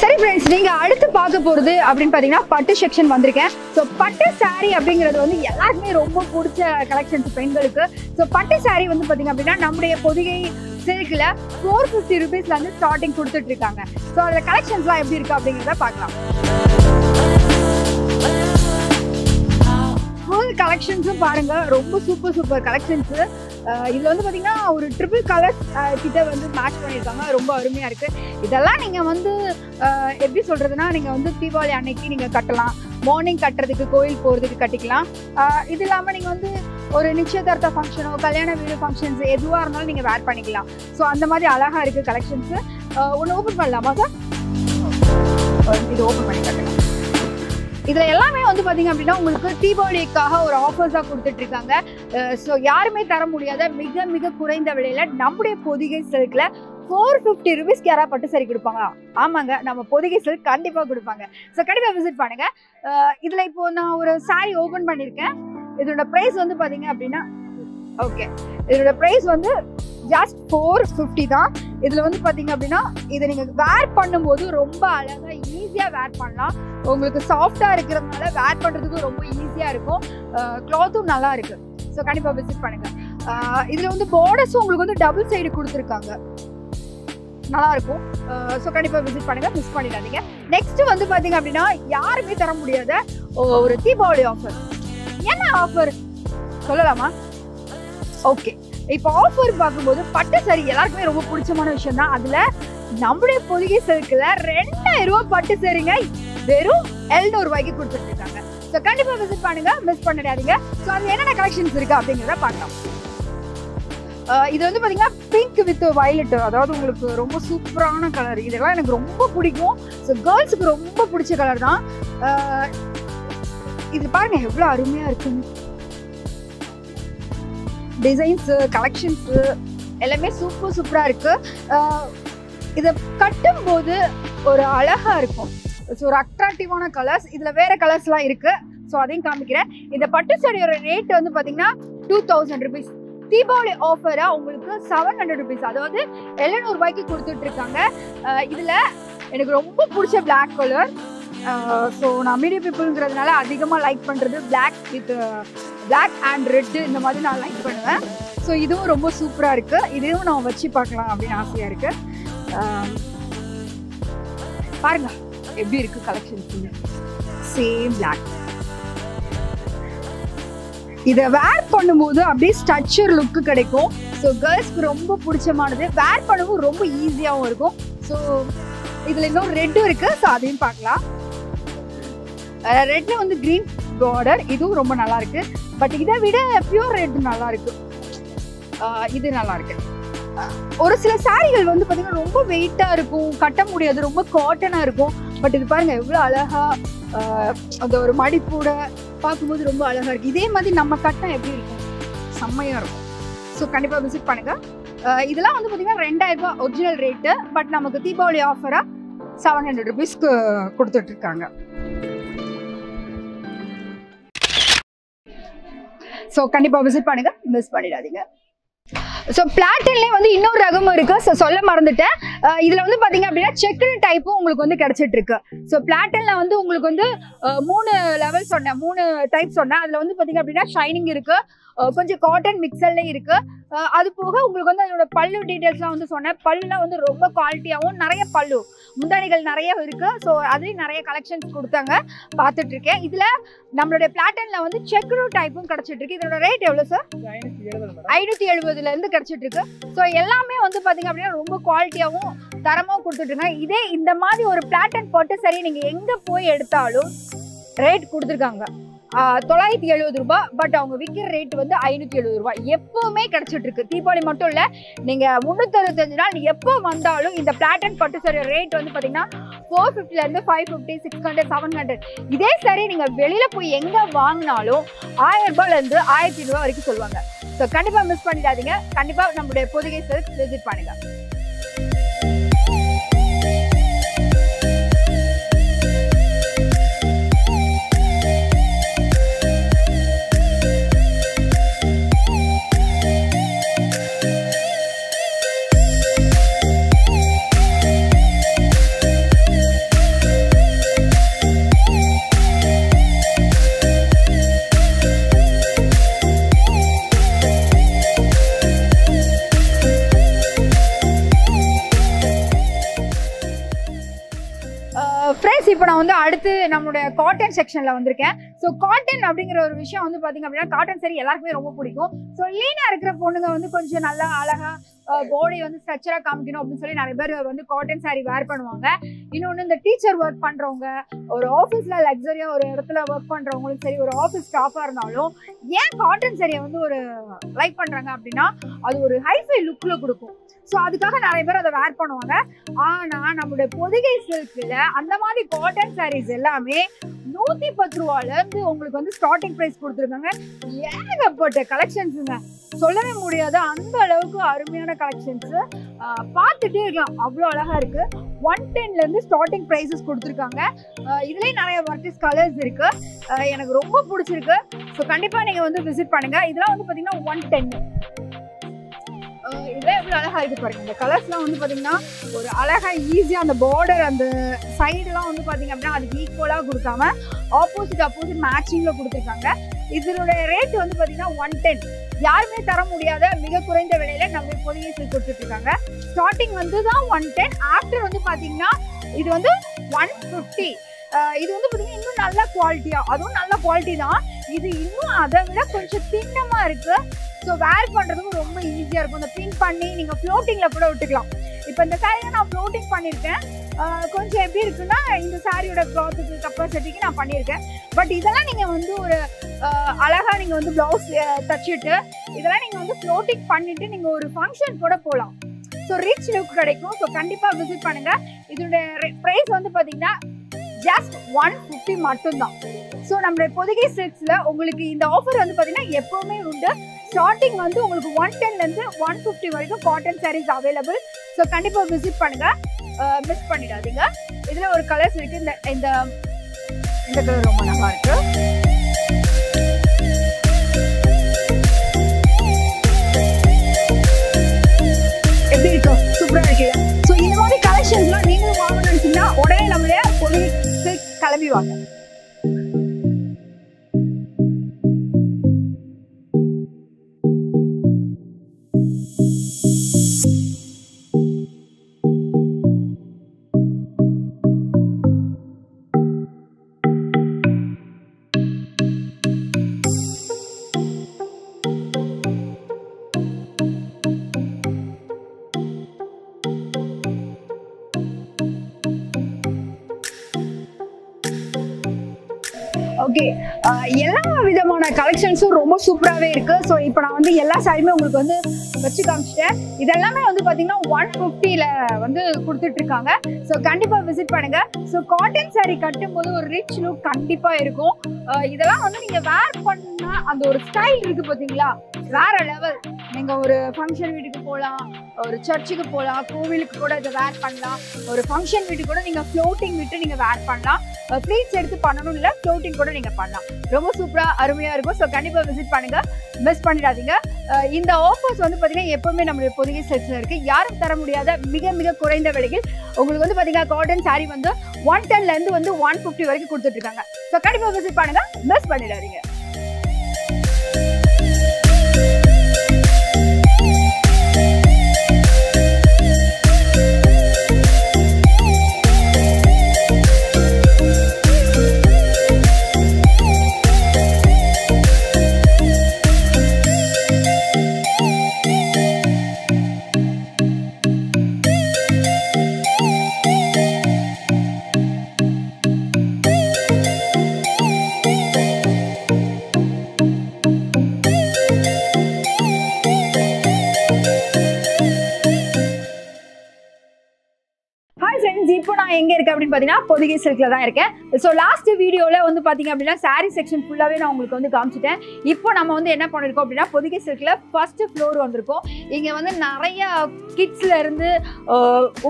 சரி ஃப்ரெண்ட்ஸ், நீங்க அடுத்து பார்க்க போறது அப்படின்னு பாத்தீங்கன்னா பட்டு செக்ஷன் வந்திருக்கேன். ஸோ பட்டு சாரி அப்படிங்கிறது வந்து எல்லாருக்குமே ரொம்ப பிடிச்ச கலெக்ஷன்ஸ் பெண்களுக்கு. ஸோ பட்டு சாரி வந்து பாத்தீங்க அப்படின்னா நம்முடைய பொதிகை சில்க்ல 450 rupeesல இருந்து ஸ்டார்டிங் கொடுத்துட்டு இருக்காங்க. ஸோ அந்த கலெக்ஷன்ஸ்லாம் எப்படி இருக்கு அப்படிங்கிறத பார்க்கலாம். ஃபுல் கலெக்ஷன்ஸும் பாருங்க, ரொம்ப சூப்பர் கலெக்ஷன்ஸ். இதுல வந்து பாத்தீங்கன்னா ஒரு ட்ரிபிள் கலர்ஸ் கிட்ட வந்து மேட்ச் பண்ணியிருக்காங்க, ரொம்ப அருமையா இருக்கு. இதெல்லாம் நீங்க வந்து எப்படி சொல்றதுன்னா, நீங்க வந்து தீபாவளி அன்னைக்கு நீங்க கட்டலாம், மார்னிங் கட்டுறதுக்கு கோயில் போறதுக்கு கட்டிக்கலாம். இது இல்லாம நீங்க வந்து ஒரு நிச்சயதார்த்த ஃபங்க்ஷனோ கல்யாண வீடு ஃபங்க்ஷன்ஸ் எதுவாக இருந்தாலும் நீங்கள் வேர் பண்ணிக்கலாம். ஸோ அந்த மாதிரி அழகாக இருக்குது கலெக்ஷன்ஸு. ஒன்று ஓப்பன் பண்ணலாமா சார்? இது ஓப்பன் பண்ணி கட்டலாம். இதில் எல்லாமே வந்து பார்த்தீங்க அப்படின்னா உங்களுக்கு தீபாவளிக்காக ஒரு ஆஃபர்ஸாக கொடுத்துட்ருக்காங்க. ஸோ யாருமே தர முடியாத மிக மிக குறைந்த விலையில் நம்முடைய பொதிகை சில்கில் 450 rupeesக்கு யாராவது பட்டு சாரி கொடுப்பாங்க? ஆமாங்க, நம்ம பொதிகை சில்க் கண்டிப்பாக கொடுப்பாங்க. ஸோ கண்டிப்பாக விசிட் பண்ணுங்கள். இதில் இப்போ நான் ஒரு சாரி ஓப்பன் பண்ணியிருக்கேன். இதோட பிரைஸ் வந்து பாத்தீங்க அப்படின்னா இதோட பிரைஸ் வந்து ஜஸ்ட் 450 தான். இதுல வந்து பாத்தீங்க அப்படின்னா இதை நீங்க வேர் பண்ணும்போது ரொம்ப அழகா ஈஸியா வேர் பண்ணலாம். உங்களுக்கு சாஃப்டா இருக்கிறதுனால வேர் பண்றதுக்கு ரொம்ப ஈஸியா இருக்கும். கிளாத்தும் நல்லா இருக்கு. ஸோ கண்டிப்பா விசிட் பண்ணுங்க. இதுல வந்து பார்டர்ஸும் உங்களுக்கு வந்து டபுள் சைடு கொடுத்துருக்காங்க, நல்லா இருக்கும். ஸோ கண்டிப்பா விசிட் பண்ணுங்க, மிஸ் பண்ணிடாதீங்க. நெக்ஸ்ட் வந்து பாத்தீங்க அப்படின்னா யாருமே தர முடியாத ஒரு தீபாவளி ஆஃபர். என்ன ஆஃபர் சொல்லலாமா? ஓகே, இப்போ ஆஃபர் பார்க்கும்போது பட்டு சாரி எல்லாருக்குமே ரொம்ப பிடிச்சமான விஷயம் தான். அதுல நம்முடைய பொதிகை சில்க்ல 2000 ரூபாய் பட்டு சாரிங்க வெறும் 700 ரூபாய்க்கு கொடுத்துட்டு இருக்காங்க. ஸோ கண்டிப்பா விசிட் பண்ணுங்க, மிஸ் பண்ணிடாதீங்க. ஸோ அது என்னென்ன கலெக்ஷன்ஸ் இருக்கு அப்படிங்கிறத பார்க்கலாம். இது வந்து பாத்தீங்கன்னா பிங்க் வித் வயலட், அதாவது உங்களுக்கு ரொம்ப சூப்பரான கலர். இதெல்லாம் எனக்கு ரொம்ப பிடிக்கும். ஸோ கேர்ள்ஸுக்கு ரொம்ப பிடிச்ச கலர் தான். இது பாருங்க எவ்வளவு அருமையா இருக்குன்னு. டிசைன்ஸ் கலெக்ஷன்ஸ் எல்லாமே சூப்பரா இருக்கு. இதை கட்டும் போது ஒரு அழகா இருக்கும். ஒரு அட்ராக்டிவான கலர்ஸ். இதுல வேற கலர்ஸ் எல்லாம் இருக்கு. ஸோ அதையும் காமிக்கிறேன். இந்த பட்டு சாரியோட ரேட் வந்து பாத்தீங்கன்னா 2000 rupees. தீபாவளி ஆஃபரா உங்களுக்கு 700 rupees, அதாவது 700 ரூபாய்க்கு கொடுத்துட்டு இருக்காங்க. இதுல எனக்கு ரொம்ப பிடிச்ச பிளாக் கலர். ஸோ நான் மீடியம் பீப்புள்ங்கிறதுனால அதிகமாக லைக் பண்ணுறது black with black and red, இந்த மாதிரி நான் லைக் பண்ணுவேன். ஸோ இதுவும் ரொம்ப சூப்பராக இருக்குது. இதையும் நான் வச்சு பார்க்கலாம் அப்படின்னு ஆசையாக இருக்குது. பாருங்க எப்படி இருக்குது கலெக்ஷன்ஸ். Same block. இதை வேர் பண்ணும்போது அப்படியே ஸ்ட்ரக்சர் லுக்கு கிடைக்கும். ஸோ கேர்ள்ஸ்க்கு ரொம்ப பிடிச்சமானது. வேர் பண்ணவும் ரொம்ப ஈஸியாகவும் இருக்கும். ஸோ இதில் இன்னும் ரெட்டும் இருக்குது. ஸோ அதையும் பார்க்கலாம். ரெட்ல வந்து கிரீன் பார்டர், இதுவும் ரொம்ப நல்லா இருக்கு. பட் இதை விட பியூர் ரெட் நல்லா இருக்கு. இது நல்லா இருக்கு. ஒரு சில சாரிகள் வந்து பாத்தீங்கன்னா ரொம்ப வெயிட்டா இருக்கும், கட்ட முடியாது, ரொம்ப காட்டனா இருக்கும். பட் இது பாருங்க எவ்வளவு அழகா அந்த ஒரு மடிப்பூட பார்க்கும்போது ரொம்ப அழகா இருக்கு. இதே மாதிரி நம்ம கட்டம் எப்படி இருக்கும், செம்மையா இருக்கும். ஸோ கண்டிப்பா விசிட் பண்ணுங்க. இதெல்லாம் வந்து பாத்தீங்கன்னா 2000 ரூபாய் ஒரிஜினல் ரேட்டு. பட் நமக்கு தீபாவளி ஆஃபரா 700 rupeesக்கு கொடுத்துட்டு இருக்காங்க. ஸோ கண்டிப்பா விசிட் பண்ணுங்க, மிஸ் பண்ணிடாதீங்க. ஸோ பிளாட்டின்லேயே வந்து இன்னொரு ரகமும் இருக்கு. ஸோ சொல்ல மறந்துட்டேன். இதுல வந்து பாத்தீங்க அப்படின்னா செக்குடு டைப்பும் உங்களுக்கு வந்து கிடைச்சிட்டு இருக்கு. ஸோ பிளாட்டின்ல வந்து உங்களுக்கு வந்து 3 லெவல் சொன்னேன், 3 டைப் சொன்னேன். அதுல வந்து பாத்தீங்க அப்படின்னா ஷைனிங் இருக்கு, கொஞ்சம் காட்டன் மிக்சர்ல இருக்கு. அது போக உங்களுக்கு வந்து அதோட பல்லு டீடைல்ஸ்லாம் வந்து சொன்னேன். பல்லுலாம் வந்து ரொம்ப குவாலிட்டியாகவும் நிறைய பல்லு முந்தானிகள் நிறைய இருக்கு. ஸோ அதுலேயும் நிறைய கலெக்ஷன்ஸ் கொடுத்தாங்க, பார்த்துட்டு இருக்கேன். இதுல நம்மளுடைய பிளாட்டன்ல வந்து செக்குடு டைப்பும் கிடைச்சிட்டு இருக்கு. இதோட ரேட் எவ்வளவு சார்? 570 இருந்து கிடைச்சிட்டு இருக்கு. ஸோ எல்லாமே வந்து பாத்தீங்க அப்படின்னா ரொம்ப குவாலிட்டியாகவும் தரமாகவும் கொடுத்துட்டு இருக்காங்க. இதே இந்த மாதிரி ஒரு பிளாட்டன் பட்டு சரி நீங்க எங்க போய் எடுத்தாலும் ரேட் கொடுத்துருக்காங்க 970 ரூபாய். பட் அவங்க விற்கிற ரேட் வந்து 570 ரூபாய் எப்பவுமே கிடைச்சிட்டு இருக்கு. தீபாவளி மட்டும் இல்ல, நீங்க 365 நாள் எப்போ வந்தாலும் இந்த பிளாட்டன் பட்டு சாரி ரேட் வந்து பாத்தீங்கன்னா 450ல இருந்து 550, 600, 700. இதே சரி நீங்க வெளியில போய் எங்க வாங்கினாலும் 1000 ரூபாயில இருந்து 1000 ரூபாய் வரைக்கும் சொல்லுவாங்க. ஸோ கண்டிப்பா மிஸ் பண்ணிடாதீங்க. கண்டிப்பா நம்மளுடைய பொதிகை சில்க் விசிட் பண்ணுங்க. ஃப்ரெண்ட்ஸ் இப்போ நான் வந்து அடுத்து நம்மளுடைய காட்டன் செக்ஷன்ல வந்திருக்கேன். ஸோ காட்டன் அப்படிங்கிற ஒரு விஷயம் வந்து பாத்தீங்க அப்படின்னா காட்டன் சாரி எல்லாருக்குமே ரொம்ப பிடிக்கும். ஸோ லீனா இருக்கிற பொண்ணுங்க வந்து கொஞ்சம் நல்லா அழகா பாடி வந்து ஸ்ட்ரக்சரா காமிக்கணும் அப்படின்னு சொல்லி நிறைய பேர் வந்து காட்டன் சாரி வேர் பண்ணுவாங்க. இன்னொன்று இந்த டீச்சர் ஒர்க் பண்றவங்க, ஒரு ஆஃபீஸ்ல லக்ஸரியா ஒரு இடத்துல ஒர்க் பண்றவங்களும் சரி, ஒரு ஆஃபீஸ் ஸ்டாஃபா இருந்தாலும் ஏன் காட்டன் சாரியை வந்து ஒரு லைக் பண்றாங்க அப்படின்னா அது ஒரு ஹைஃபை லுக்ல கொடுக்கும். ஸோ அதுக்காக நிறைய பேர் அதை வேர் பண்ணுவாங்க. ஆனா நம்மளுடைய பொதிகை சில்க்ல அந்த மாதிரி காட்டன் சாரீஸ் எல்லாமே 110 ரூபாயில இருந்து உங்களுக்கு வந்து ஸ்டார்டிங் பிரைஸ் கொடுத்துருக்காங்க. ஏகப்பட்ட கலெக்ஷன்ஸுங்க, சொல்லவே முடியாது அந்த அளவுக்கு அருமையான கலெக்ஷன்ஸ். பார்த்துட்டே இருக்கலாம், அவ்வளோ அழகா இருக்கு. 110ல இருந்து ஸ்டார்டிங் பிரைசஸ் கொடுத்துருக்காங்க. இதுலயே நிறைய வெரைட்டிஸ் கலர்ஸ் இருக்கு, எனக்கு ரொம்ப பிடிச்சிருக்கு. ஸோ கண்டிப்பா நீங்க வந்து விசிட் பண்ணுங்க. இதெல்லாம் வந்து பாத்தீங்கன்னா 110. இதெல்லாம் எவ்வளவு அழகா இருக்கு பாருங்க. இந்த கலர்ஸ்லாம் வந்து பாத்தீங்கன்னா ஒரு அழகா ஈஸியா அந்த பார்டர் அந்த சைடுலாம் வந்து பாத்தீங்க அப்படின்னா அதுக்கு ஈக்குவலா கொடுக்காம ஆப்போசிட் மேட்சிங்ல கொடுத்துருக்காங்க. இதனுடைய ரேட் வந்து பாத்தீங்கன்னா 110. யாருமே தர முடியாத மிக குறைந்த விலையில நம்ம பொதிகை சில்க் கொடுத்துட்டு இருக்காங்க. ஸ்டார்டிங் வந்து தான் 110. ஆஃப்டர் வந்து பாத்தீங்கன்னா இது வந்து 150. இது வந்து பாத்தீங்கன்னா இன்னும் நல்ல குவாலிட்டியா, அதுவும் நல்ல குவாலிட்டி தான். இது இன்னும் அதை விட கொஞ்சம் திண்ணமா இருக்கு. ஸோ வேர் பண்ணுறதுக்கும் ரொம்ப ஈஸியாக இருக்கும். இந்த பின் பண்ணி நீங்கள் ஃப்ளோட்டிங்கில் கூட விட்டுக்கலாம். இப்போ இந்த சாரியை நான் ஃப்ளோட்டிங் பண்ணியிருக்கேன். கொஞ்சம் எப்படி இருக்குன்னா இந்த சாரியோட க்ளாத்துக்கு கெப்பாசிட்டிக்கு நான் பண்ணியிருக்கேன். பட் இதெல்லாம் நீங்கள் வந்து ஒரு அழகாக நீங்கள் வந்து ப்ளவுஸ் தச்சுட்டு இதெல்லாம் நீங்கள் வந்து ஃப்ளோட்டிங் பண்ணிவிட்டு நீங்கள் ஒரு ஃபங்க்ஷன் கூட போகலாம். ஸோ ரிச் லுக் கிடைக்கும். ஸோ கண்டிப்பாக விசிட் பண்ணுங்கள். இதோட ப்ரைஸ் வந்து பார்த்தீங்கன்னா ஜஸ்ட் 150 மட்டும்தான். ஸோ நம்மளுடைய பொதிகை சில்க்ஸ்ல உங்களுக்கு இந்த ஆஃபர் வந்து பார்த்தீங்கன்னா எப்பவுமே உண்டு. ஸ்டார்டிங் வந்து உங்களுக்கு 110ல இருந்து 150 வரைக்கும் காட்டன் சாரீஸ் அவைலபிள். ஸோ கண்டிப்பா விசிட் பண்ணுங்க, மிஸ் பண்ணிடாதீங்க. இதுல ஒரு கலர்ஸ் இருக்கு. இந்த கலர் ரொம்ப நல்லா இருக்கு. எப்படி இருக்கு? சூப்பரா இருக்கு. ஸோ இந்த மாதிரி கலெக்ஷன்ஸ்லாம் நீங்களும் வாங்கணும்னு நினைச்சீங்கன்னா உடனே நம்மளுடைய பொதிகை சில்க் கிளம்பி வாங்க. ஓகே, எல்லா விதமான கலெக்ஷன்ஸும் ரொம்ப சூப்பராகவே இருக்கு. ஸோ இப்போ நான் வந்து எல்லா சாரியுமே உங்களுக்கு வந்து வச்சு காமிச்சிட்டேன். இதெல்லாமே வந்து பார்த்தீங்கன்னா 150ல வந்து கொடுத்துட்டு இருக்காங்க. ஸோ கண்டிப்பாக விசிட் பண்ணுங்க. ஸோ காட்டன் சாரி கட்டும்போது ஒரு ரிச் லுக் கண்டிப்பாக இருக்கும். இதெல்லாம் வந்து நீங்க வேர் பண்ணா அந்த ஒரு ஸ்டைல் இருக்கு பார்த்தீங்களா, வேற லெவல். நீங்க ஒரு ஃபங்க்ஷன் வீட்டுக்கு போகலாம், ஒரு சர்ச்சுக்கு போகலாம், கோவிலுக்கு கூட இதை வேர் பண்ணலாம். ஒரு ஃபங்க்ஷன் வீட்டுக்கு கூட நீங்க ஃப்ளோட்டிங் விட்டு நீங்க வேர் பண்ணலாம். ப்ளீட்ஸ் எடுத்து பண்ணணும் இல்லை, ஃப்ளோட்டிங் கூட நீங்க பண்ணலாம். ரொம்ப சூப்பரா அருமையா இருக்கும். ஸோ கண்டிப்பா விசிட் பண்ணுங்க, மிஸ் பண்ணிடாதீங்க. இந்த ஆஃபர்ஸ் வந்து பாத்தீங்கன்னா எப்பவுமே நம்மளுடைய பொதிகை செக்ஷன்ல இருக்கு. யாரும் தர முடியாத மிக மிக குறைந்த விலையில் உங்களுக்கு வந்து பாத்தீங்கன்னா காட்டன் சாரி வந்து 110ல இருந்து வந்து 150 வரைக்கும் கொடுத்துட்டு இருக்காங்க. ஸோ கண்டிப்பா விசிட் பண்ணுங்க, மிஸ் பண்ணிடாதீங்க. இப்போ நான் எங்க இருக்கேன் அப்படின்னு பாத்தீங்கன்னா பொதிகை சில்க்ல தான் இருக்கேன். ஸோ லாஸ்ட் வீடியோல வந்து பாத்தீங்க அப்படின்னா சாரி செக்ஷன் ஃபுல்லாவே நான் உங்களுக்கு வந்து காமிச்சிட்டேன். இப்போ நம்ம வந்து என்ன பண்ணிருக்கோம் அப்படின்னா பொதிகை சில்க்ல ஃபர்ஸ்ட் ஃப்ளோர் வந்திருக்கோம். இங்க வந்து நிறைய கிட்ஸ்ல இருந்து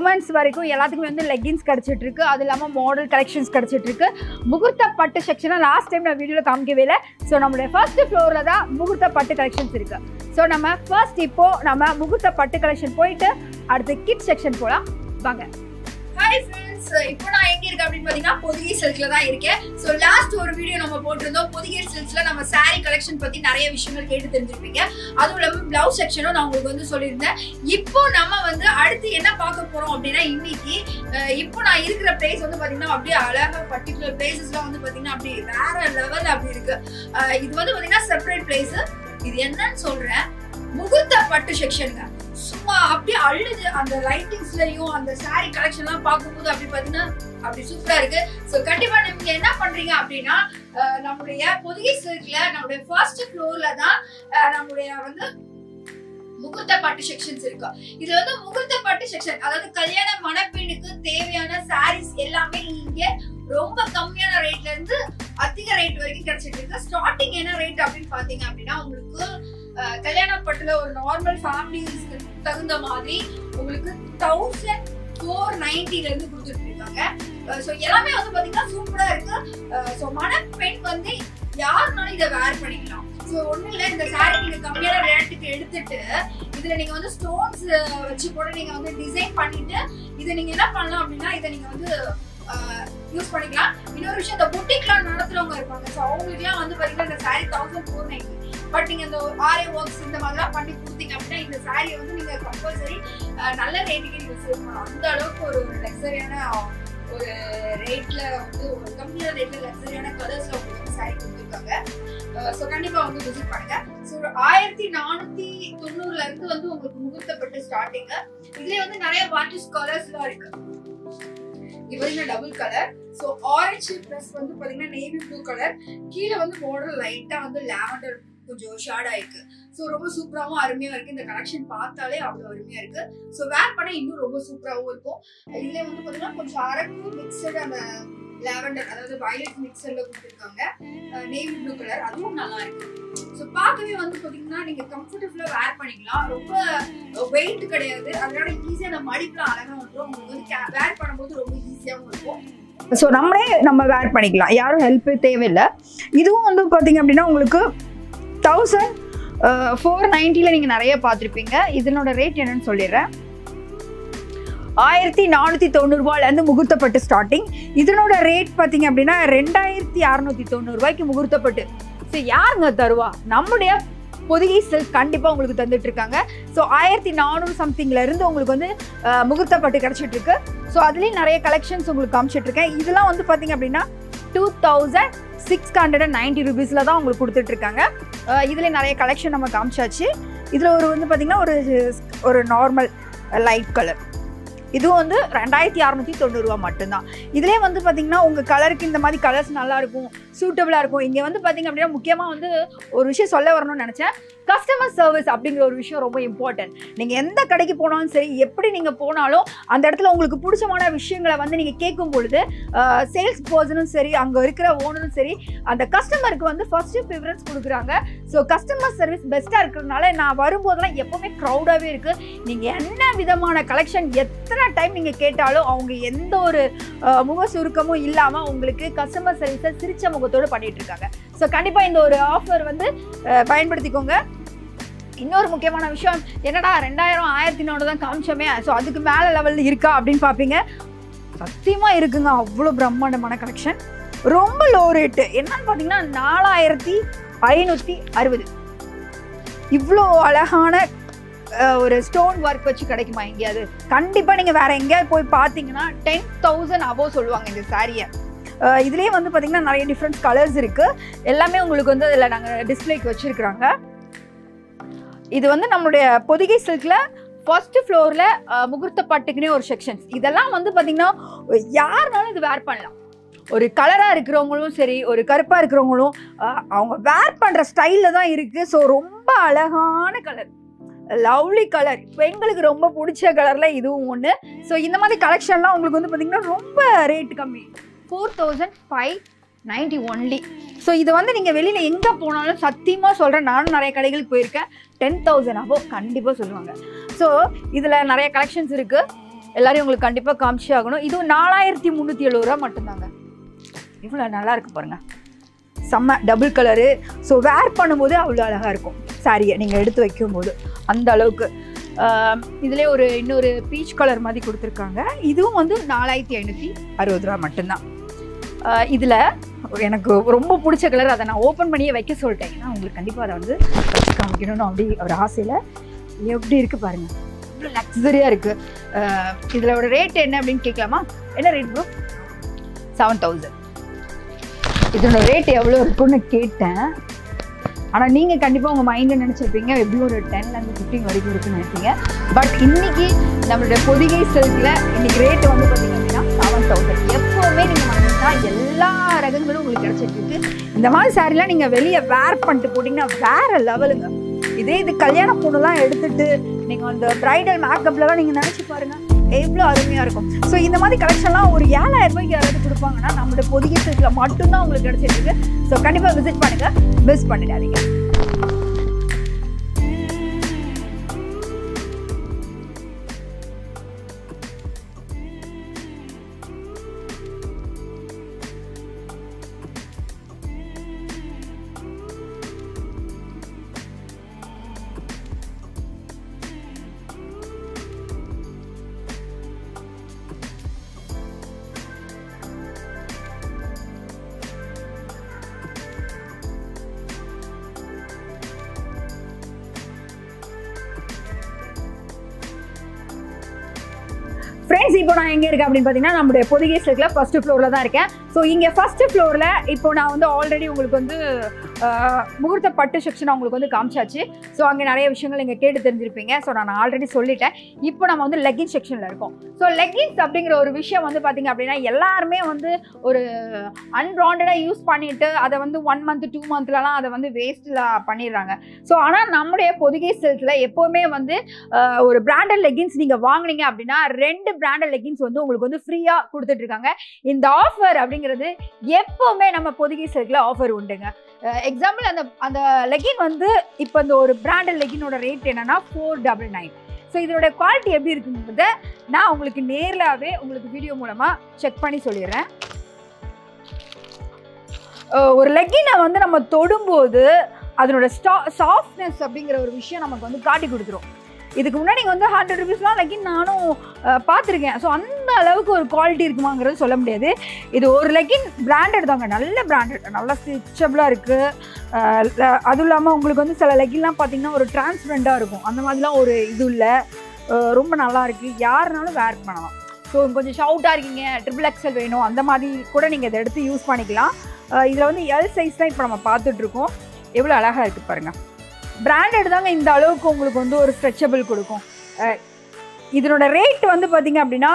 உமன்ஸ் வரைக்கும் எல்லாத்துக்குமே வந்து லெகின்ஸ் கிடைச்சிட்டு இருக்கு. அது இல்லாம மாடல் கலெக்ஷன்ஸ் கிடைச்சிட்டு இருக்கு. முகூர்த்த பட்டு செக்ஷனை லாஸ்ட் டைம் நான் வீடியோல காமிக்கவே இல்லை. ஸோ நம்மளுடைய ஃபர்ஸ்ட் ஃப்ளோர்ல தான் முகூர்த்த பட்டு கலெக்ஷன்ஸ் இருக்கு. ஸோ நம்ம ஃபர்ஸ்ட் இப்போ நம்ம முகூர்த்த பட்டு கலெக்ஷன் போயிட்டு அடுத்து கிட் செக்ஷன் போலாம் வாங்க. ஹாய் ஃப்ரெண்ட்ஸ், இப்போ நான் எங்க இருக்கேன் அப்படின்னு பாத்தீங்கன்னா பொதிகை சில்க்ல தான் இருக்கேன். ஸோ லாஸ்ட் ஒரு வீடியோ நம்ம போட்டிருந்தோம். பொதிகை சில்க்ஸ்ல நம்ம சாரி கலெக்ஷன் பத்தி நிறைய விஷயங்கள் கேட்டு தெரிஞ்சிருப்பீங்க. அதுவும் இல்லாம பிளவுஸ் செக்ஷனும் நான் உங்களுக்கு வந்து சொல்லியிருந்தேன். இப்போ நம்ம வந்து அடுத்து என்ன பார்க்க போறோம் அப்படின்னா இன்னைக்கு இப்போ நான் இருக்கிற பிளேஸ் வந்து பாத்தீங்கன்னா அப்படியே அழகா பர்டிகுலர் பிளேசஸ்லாம் வந்து பாத்தீங்கன்னா அப்படியே வேற லெவல் அப்படி இருக்கு. இது வந்து பாத்தீங்கன்னா செப்பரேட் பிளேஸ். இது என்னன்னு சொல்றேன், முகூர்த்த பட்டு செக்ஷனுங்க. சும்மா அப்படியே அள்ளுது அந்த லைட்டிங்ஸ்லயும் அந்த சாரி கலெக்ஷன்லாம் பார்க்கும்போது அப்படி பாத்தீங்கன்னா அப்படி சூப்பரா இருக்கு. சோ கண்டிப்பா நீங்க என்ன பண்றீங்க அப்படின்னா நம்மளுடைய பொதிகை சில்க்ல நம்மளுடைய ஃபர்ஸ்ட் ஃப்ளோர்ல தான் நம்மளுடைய வந்து முகூர்த்த பட்டு செக்ஷன்ஸ் இருக்கு. இது வந்து முகூர்த்த பட்டு செக்ஷன், அதாவது கல்யாண மணப்பெண்ணுக்கு தேவையான சாரீஸ் எல்லாமே இங்க ரொம்ப கம்மியான ரேட்ல இருந்து அதிக ரேட் வரைக்கும் கிடைச்சிட்டு இருக்கு. ஸ்டார்டிங் என்ன ரேட் அப்படின்னு பாத்தீங்க அப்படின்னா உங்களுக்கு கல்யாண பட்டுல ஒரு நார்மல் ஃபேமிலிஸ்க்கு தகுந்த மாதிரி உங்களுக்கு 1490 இருந்து கொடுத்துட்டு இருக்காங்க. சோ எல்லாமே வந்து பாத்தீங்கன்னா சூப்பரா இருக்கு. சோ மணப்பெண் வந்து யாருனாலும் இதை வேர் பண்ணிக்கலாம். சோ ஒண்ணு இல்ல, இந்த சாரி நீங்க கம்மியான ரேட்டுக்கு எடுத்துட்டு இதுல நீங்க வந்து ஸ்டோன்ஸ் வச்சு கூட நீங்க வந்து டிசைன் பண்ணிட்டு இதை நீங்க என்ன பண்ணலாம் அப்படின்னா இதை நீங்க வந்து யூஸ் பண்ணிக்கலாம். இன்னொரு விஷயம், இந்த புட்டிக்லாம் நடத்துறவங்க இருப்பாங்க. சோ அவங்களுக்குலாம் வந்து பாத்தீங்கன்னா இந்த சாரி 1490. பட் நீங்க இந்த ஆரி ஒர்க்ஸ் இந்த மாதிரிலாம் பண்ணி கொடுத்தீங்க அப்படின்னா இந்த சாரியை வந்து நீங்க கம்பல்சரி நல்ல ரேட்டுக்கு நீங்க சேல் பண்ணலாம். அந்த அளவுக்கு ஒரு லக்ஸரியான ஒரு ரேட்ல வந்து ஒரு கம்மியான ரேட்ல லக்ஸரியான கலர்ஸ்ல உங்களுக்கு சாரி கொடுத்துருக்காங்க. சோ கண்டிப்பா வந்து விசிட் பண்ணுங்க. சோ 1490ல இருந்து வந்து உங்களுக்கு முகூர்த்தப்பட்டு ஸ்டார்டிங். இதுல வந்து நிறைய வாட்டர்ஸ் கலர்ஸ்லாம் இருக்கு. இது வந்து double colour. So orange plus வந்து பாத்தீங்கன்னா நேவி ப்ளூ கலர். கீழ வந்து பார்டர் லைட்டா வந்து லாவெண்டர் கொஞ்சம் ஷேட் ஆயிருக்கு. சோ ரொம்ப சூப்பராவும் அருமையா இருக்கு. இந்த கலெக்ஷன் பார்த்தாலே அவ்வளவு அருமையா இருக்கு. சோ வேர் பண்ண இன்னும் ரொம்ப சூப்பராவும் இருக்கும். இதுல வந்து பாத்தீங்கன்னா கொஞ்சம் அரக்கு மிக்சட் அந்த லாவெண்டர், அதாவது வயலட் மிக்சர்ல கொடுத்துருக்காங்க. நேவி ப்ளூ கலர், அதுவும் நல்லா இருக்கு. சோ பார்க்கவே வந்து பாத்தீங்கன்னா நீங்க கம்ஃபர்டபுளா வேர் பண்ணிக்கலாம். ரொம்ப வெயிட் கிடையாது, அதனால ஈஸியா அந்த மடிப்புலாம் அழகா வந்துடும். உங்களுக்கு வந்து வேர் பண்ணும்போது ரொம்ப ஈஸியாவும் இருக்கும். ஸோ நம்ம வேர் பண்ணிக்கலாம், யாரும் ஹெல்ப் தேவையில்லை. இதுவும் வந்து பார்த்தீங்க அப்படின்னா உங்களுக்கு 1490 நீங்கள் நிறைய பார்த்துருப்பீங்க. இதனோட ரேட் என்னன்னு சொல்லிடுறேன். 1490 முகூர்த்தப்பட்டு ஸ்டார்டிங். இதனோட ரேட் பார்த்தீங்க அப்படின்னா 2690 முகூர்த்தப்பட்டு. ஸோ யாருங்க தருவா? நம்முடைய பொதிகை சில்க் கண்டிப்பாக உங்களுக்கு தந்துட்டு இருக்காங்க. ஸோ 1400 சம்திங்ல இருந்து உங்களுக்கு வந்து முகூர்த்தப்பட்டு கிடைச்சிட்டு இருக்கு. ஸோ அதுலேயும் நிறைய கலெக்ஷன்ஸ் உங்களுக்கு காமிச்சிட்டு இருக்கேன். இதெல்லாம் வந்து பார்த்தீங்க அப்படின்னா 2690 rupeesல தான் உங்களுக்கு கொடுத்துட்டு இருக்காங்க. இதுல நிறைய கலெக்ஷன் நம்ம காமிச்சாச்சு. இதுல ஒரு வந்து பார்த்தீங்கன்னா ஒரு நார்மல் லைட் கலர், இதுவும் வந்து 2690 மட்டும்தான். இதுலேயே வந்து பார்த்தீங்கன்னா உங்கள் கலருக்கு இந்த மாதிரி கலர்ஸ் நல்லா இருக்கும், சூட்டபிளாக இருக்கும். இங்கே வந்து பார்த்தீங்க அப்படின்னா முக்கியமாக வந்து ஒரு விஷயம் சொல்ல வரணும்னு நினச்சேன். கஸ்டமர் சர்வீஸ் அப்படிங்கிற ஒரு விஷயம் ரொம்ப இம்பார்ட்டன்ட். நீங்கள் எந்த கடைக்கு போனாலும் சரி, எப்படி நீங்கள் போனாலும் அந்த இடத்துல உங்களுக்கு பிடிச்சமான விஷயங்களை வந்து நீங்கள் கேட்கும் பொழுது சேல்ஸ் பர்சனும் சரி, அங்கே இருக்கிற ஓனரும் சரி, அந்த கஸ்டமருக்கு வந்து ஃபர்ஸ்ட் ப்ரிஃபரன்ஸ் கொடுக்குறாங்க. ஸோ கஸ்டமர் சர்வீஸ் பெஸ்ட்டாக இருக்கிறதுனால நான் வரும்போதெல்லாம் எப்போவுமே க்ரௌடாகவே இருக்குது. நீங்கள் என்ன விதமான கலெக்ஷன் எத்தனை டைம் நீங்கள் கேட்டாலும் அவங்க எந்த ஒரு முக சுருக்கமும் இல்லாமல் உங்களுக்கு கஸ்டமர் சர்வீஸை சிரிச்ச முகத்தோடு பண்ணிட்டு இருக்காங்க. ஸோ கண்டிப்பாக இந்த ஒரு ஆஃபர் வந்து பயன்படுத்திக்கோங்க. இன்னொரு முக்கியமான விஷயம் என்னடா 2000 1400 தான் காமிச்சோமே, ஸோ அதுக்கு மேலே லெவலில் இருக்கா அப்படின்னு பார்ப்பீங்க. சத்தியமாக இருக்குங்க, அவ்வளோ பிரம்மாண்டமான கலெக்ஷன். ரொம்ப லோ ரேட்டு என்னன்னு பார்த்தீங்கன்னா 4560. இவ்வளோ அழகான ஒரு ஸ்டோன் ஒர்க் வச்சு கிடைக்குமா எங்கேயாவது? கண்டிப்பாக நீங்கள் வேறு எங்கேயாவது போய் பார்த்தீங்கன்னா 10,000 above சொல்லுவாங்க இந்த சாரியை. இதுலேயே வந்து பார்த்தீங்கன்னா நிறைய டிஃப்ரெண்ட் கலர்ஸ் இருக்குது. எல்லாமே உங்களுக்கு வந்து அதில் நாங்கள் டிஸ்பிளேக்கு வச்சுருக்குறாங்க. இது வந்து நம்மளுடைய பொதிகை சில்கில் ஃபர்ஸ்ட் ஃப்ளோரில் முகூர்த்த பட்டுக்குன்னே ஒரு செக்ஷன்ஸ். இதெல்லாம் வந்து பார்த்தீங்கன்னா யாருனாலும் இது வேர் பண்ணலாம். ஒரு கலராக இருக்கிறவங்களும் சரி, ஒரு கருப்பாக இருக்கிறவங்களும் அவங்க வேர் பண்ணுற ஸ்டைலில் தான் இருக்குது. ஸோ ரொம்ப அழகான கலர், லவ்லி கலர், பெண்களுக்கு ரொம்ப பிடிச்ச கலரில் இதுவும் ஒன்று. ஸோ இந்த மாதிரி கலெக்ஷன்லாம் உங்களுக்கு வந்து பார்த்திங்கன்னா ரொம்ப ரேட் கம்மி, 4590 ஒன்லி. ஸோ இது வந்து நீங்கள் வெளியில் எங்கே போனாலும் சத்தியமாக சொல்கிறேன், நானும் நிறைய கடைகளுக்கு போயிருக்கேன், 10,000 above கண்டிப்பாக சொல்லுவாங்க. ஸோ இதில் நிறைய கலெக்ஷன்ஸ் இருக்குது, எல்லாரையும் உங்களுக்கு கண்டிப்பாக காமிச்சு ஆகணும். இதுவும் 4370 மட்டும்தாங்க. இவ்வளோ நல்லா இருக்கு பாருங்கள், செம்ம டபுள் கலரு. ஸோ வேர் பண்ணும்போது அவ்வளோ அழகாக இருக்கும் சாரியை நீங்கள் எடுத்து வைக்கும்போது, அந்த அளவுக்கு. இதிலே இன்னொரு பீச் கலர் மாதிரி கொடுத்துருக்காங்க. இதுவும் வந்து 4560 மட்டும்தான். இதில் எனக்கு ரொம்ப பிடிச்ச கலர், அதை நான் ஓப்பன் பண்ணியே வைக்க சொல்லிட்டேன். ஏன்னா உங்களுக்கு கண்டிப்பாக அதை வந்து வச்சு காமிக்கணும்னு அப்படி ஒரு ஆசையில். எப்படி இருக்குது பாருங்கள், அவ்வளோ லக்ஸரியாக இருக்குது. இதில் ஒரு ரேட் என்ன அப்படின்னு கேட்கலாமா? என்ன ரேட் ப்ரோ? 7000. இதோட ரேட் எவ்வளோ இருக்குன்னு கேட்டேன். ஆனால் நீங்கள் கண்டிப்பாக உங்கள் மைண்டில் நினச்சிருப்பீங்க எப்படி ஒரு 10லேருந்து 15 வரைக்கும் இருக்குன்னு நினைப்பீங்க. பட் இன்னைக்கு நம்மளுடைய பொதிகை சில்கில் இன்னைக்கு ரேட்டு வந்து பார்த்தீங்க அப்படின்னா 7000. எப்போவுமே நீங்கள் வாங்கினா எல்லா ரகங்களும் உங்களுக்கு கிடச்சிட்டு இருக்கு. இந்த மாதிரி சாரீலாம் நீங்கள் வெளியே வேர் பண்ணிட்டு போட்டிங்கன்னா வேறு லெவலுங்க. இது கல்யாண பொண்ணுலாம் எடுத்துட்டு நீங்கள் அந்த ப்ரைடல் மேக்கப்லலாம் நீங்கள் நினச்சி பாருங்கள் எவ்வளோ அருமையாக இருக்கும். ஸோ இந்த மாதிரி கலெக்ஷன்லாம் ஒரு 7000 ரூபாய்க்கு யாராவது கொடுப்பாங்கன்னா நம்மளோட பொதிகை சில்கில் மட்டும்தான் உங்களுக்கு கிடச்சிட்டு இருக்கு. ஸோ கண்டிப்பாக விசிட் பண்ணுங்கள், மிஸ் பண்ணிடாதீங்க. ஃப்ரெண்ட்ஸ், இப்போ நான் எங்கே இருக்கேன் அப்படின்னு பார்த்தீங்கன்னா நம்மளுடைய பொதிகை சில்கில் ஃபர்ஸ்ட் ஃப்ளோரில் தான் இருக்கேன். ஸோ இங்கே ஃபர்ஸ்ட் ஃப்ளோரில் இப்போ நான் வந்து ஆல்ரெடி உங்களுக்கு வந்து முகூர்த்த பட்டு செக்ஷன் உங்களுக்கு வந்து காமிச்சாச்சு. ஸோ அங்கே நிறைய விஷயங்கள் நீங்கள் கேட்டு தெரிஞ்சிருப்பீங்க. ஸோ நான் ஆல்ரெடி சொல்லிட்டேன். இப்போ நம்ம வந்து லெகின் செக்ஷனில் இருக்கோம். ஸோ லெகின்ஸ் அப்படிங்கிற ஒரு விஷயம் வந்து பார்த்தீங்க அப்படின்னா எல்லாருமே வந்து ஒரு அன்பிராண்டடாக யூஸ் பண்ணிட்டு அதை வந்து 1 மந்த் 2 மந்த்லலாம் அதை வந்து வேஸ்ட்டில் பண்ணிடுறாங்க. ஸோ ஆனால் நம்முடைய பொதிகை சில்கில் எப்போவுமே வந்து ஒரு பிராண்டட் லெகின்ஸ் நீங்கள் வாங்கினீங்க அப்படின்னா 2 பிராண்டட் லெகின்ஸ் வந்து உங்களுக்கு வந்து ஃப்ரீயாக கொடுத்துட்ருக்காங்க. இந்த ஆஃபர் அப்படிங்கிறது எப்போவுமே நம்ம பொதிகை சில்கில் ஆஃபர் உண்டுங்க. எக்ஸாம்பிள் அந்த லெகின் வந்து இப்போ இந்த ஒரு பிராண்டட் லெகினோட ரேட் என்னன்னா 499. ஸோ இதோட குவாலிட்டி எப்படி இருக்குங்கிறத நான் உங்களுக்கு நேர்லாவே உங்களுக்கு வீடியோ மூலமாக செக் பண்ணி சொல்லிடுறேன். ஒரு லெகினை வந்து நம்ம தொடும்போது அதனோட சாஃப்ட்னஸ் அப்படிங்கிற ஒரு விஷயம் நமக்கு வந்து காட்டி கொடுத்துரும். இதுக்கு முன்னாடி நீங்கள் வந்து 100 ரூபீஸ்லாம் லெகின் நானும் பார்த்துருக்கேன். ஸோ அந்த அளவுக்கு ஒரு குவாலிட்டி இருக்குமாங்கிறது சொல்ல முடியாது. இது ஒரு லெகின் பிராண்டட் தாங்க, நல்ல பிராண்டட், நல்லா ஸ்டிச்சபிளாக இருக்குது. அதுவும் இல்லாமல் உங்களுக்கு வந்து சில லெகின்லாம் பார்த்தீங்கன்னா ஒரு டிரான்ஸ்பரண்ட்டாக இருக்கும். அந்த மாதிரிலாம் ஒரு இது இல்லை, ரொம்ப நல்லா இருக்குது, யாருனாலும் வேர் பண்ணலாம். ஸோ கொஞ்சம் ஷவுட்டாக இருக்கீங்க, XXL வேணும், அந்த மாதிரி கூட நீங்கள் இதை எடுத்து யூஸ் பண்ணிக்கலாம். இதில் வந்து எல் சைஸ் தான் இப்போ நம்ம பார்த்துட்ருக்கோம். எவ்வளோ அழகாக இருக்குது பாருங்கள். பிராண்டட் தாங்க இந்த அளவுக்கு உங்களுக்கு வந்து ஒரு ஸ்ட்ரெச்சபிள் கொடுக்கும். இதனோட ரேட் வந்து பார்த்தீங்க அப்படின்னா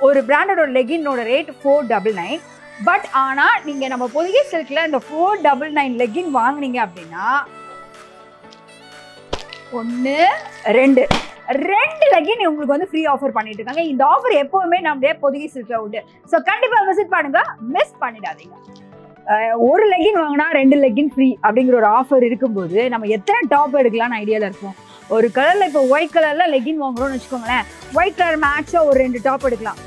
ஒரு பிராண்டடோட லெகினோட ரேட் 499. பட் ஆனால் நீங்கள் நம்ம பொதிகை சில்கில் இந்த 499 லெகின் வாங்கினீங்க அப்படின்னா 1 2 லெகின் உங்களுக்கு வந்து ஃப்ரீ ஆஃபர் பண்ணிட்டு இருக்காங்க. இந்த ஆஃபர் எப்போவுமே நம்முடைய பொதிகை சில்கில் உண்டு. ஸோ கண்டிப்பாக விசிட் பண்ணுங்க, மிஸ் பண்ணிடாதீங்க. ஒரு லெகின் வாங்கினா 2 லெகின் ஃப்ரீ அப்படிங்கிற ஒரு ஆஃபர் இருக்கும்போது நம்ம எத்தனை டாப் எடுக்கலாம்னு ஐடியாவில் இருப்போம். ஒரு கலரில் இப்போ ஒயிட் கலரில் லெகின் வாங்குறோம்னு வச்சுக்கோங்களேன், ஒயிட் கலர் மேட்சாக ஒரு 2 டாப் எடுக்கலாம்.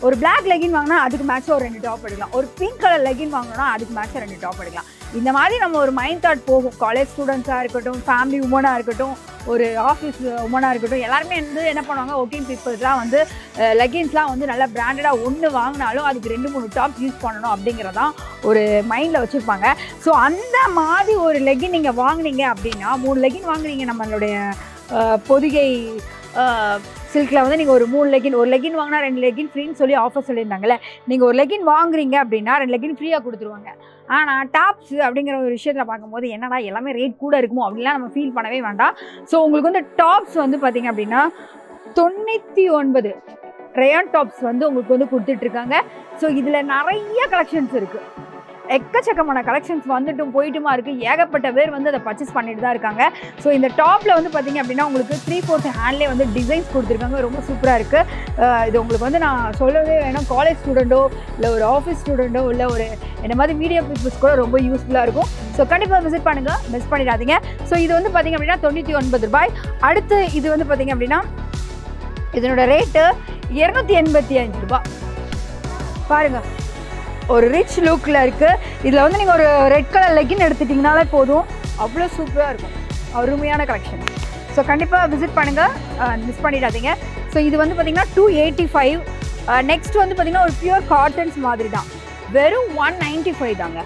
ஒரு பிளாக் லெகின் வாங்கினா அதுக்கு மேட்சாக ஒரு 2 டாப் எடுக்கலாம். ஒரு பிங்க் கலர் லெகின் வாங்கினா அதுக்கு மேட்சாக 2 டாப் எடுக்கலாம். இந்த மாதிரி நம்ம ஒரு மைண்ட் தாட் போகும். காலேஜ் ஸ்டூடெண்ட்ஸாக இருக்கட்டும், ஃபேமிலி உமனாக இருக்கட்டும், ஒரு ஆஃபீஸ் உமனாக இருக்கட்டும், எல்லாருமே வந்து என்ன பண்ணுவாங்க, ஒர்க்கிங் பீப்புள்ஸ்லாம் வந்து லெகின்ஸ்லாம் வந்து நல்லா பிராண்டடாக ஒன்று வாங்கினாலும் அதுக்கு 2-3 டாப்ஸ் யூஸ் பண்ணணும் அப்படிங்கிறதான் ஒரு மைண்டில் வச்சுருப்பாங்க. ஸோ அந்த மாதிரி ஒரு லெகின் நீங்கள் வாங்கினீங்க அப்படின்னா 3 லெகின் வாங்குறீங்க நம்மளுடைய பொதிகை சில்கில் வந்து நீங்கள் ஒரு 3 லெகின், ஒரு லெகின் வாங்கினா 2 லெகின் ஃப்ரீன்னு சொல்லி ஆஃபர் சொல்லியிருந்தாங்கல்ல. நீங்கள் ஒரு லெகின் வாங்குறீங்க அப்படின்னா 2 லெகின் ஃப்ரீயாக கொடுத்துருவாங்க. ஆனால் டாப்ஸ் அப்படிங்கிற ஒரு விஷயத்தில் பார்க்கும்போது என்னடா எல்லாமே ரேட் கூட இருக்குமோ அப்படின்லாம் நம்ம ஃபீல் பண்ணவே வேண்டாம். ஸோ உங்களுக்கு வந்து டாப்ஸ் வந்து பார்த்தீங்க அப்படின்னா 99 ரேயான் டாப்ஸ் வந்து உங்களுக்கு வந்து கொடுத்துட்ருக்காங்க. ஸோ இதில் நிறைய கலெக்ஷன்ஸ் இருக்குது, எக்கச்சக்கமான கலெக்ஷன்ஸ் வந்துட்டும் போயிட்டுமா இருக்குது. ஏகப்பட்ட பேர் வந்து அதை பர்ச்சேஸ் பண்ணிட்டு தான் இருக்காங்க. ஸோ இந்த டாப்பில் வந்து பார்த்திங்க அப்படின்னா உங்களுக்கு 3/4 ஹேண்ட்லேயே வந்து டிசைன்ஸ் கொடுத்துருக்காங்க, ரொம்ப சூப்பராக இருக்குது. இது உங்களுக்கு வந்து நான் சொல்லவே வேணும், காலேஜ் ஸ்டூடெண்ட்டோ இல்லை ஒரு ஆஃபீஸ் ஸ்டூடெண்ட்டோ இல்லை ஒரு இந்த மாதிரி மீடியா பீப்புள்ஸ் கூட ரொம்ப யூஸ்ஃபுல்லாக இருக்கும். ஸோ கண்டிப்பாக விசிட் பண்ணுங்கள், மிஸ் பண்ணிடாதீங்க. ஸோ இது வந்து பார்த்திங்க அப்படின்னா 99 ரூபாய். அடுத்து இது வந்து பார்த்திங்க அப்படின்னா இதனோட ரேட்டு 285 ரூபாய். பாருங்கள், ஒரு ரிச் லுக்கில் இருக்குது. இதில் வந்து நீங்கள் ஒரு ரெட் கலர் லெகின் எடுத்துட்டிங்கனாலே போதும், அவ்வளோ சூப்பராக இருக்கும், அருமையான கலெக்ஷன். ஸோ கண்டிப்பாக விசிட் பண்ணுங்கள், மிஸ் பண்ணிடாதீங்க. ஸோ இது வந்து பார்த்திங்கன்னா 285. நெக்ஸ்ட் வந்து பார்த்திங்கன்னா ஒரு பியூர் காட்டன்ஸ் மாதிரி தான், வெறும் 195 தாங்க.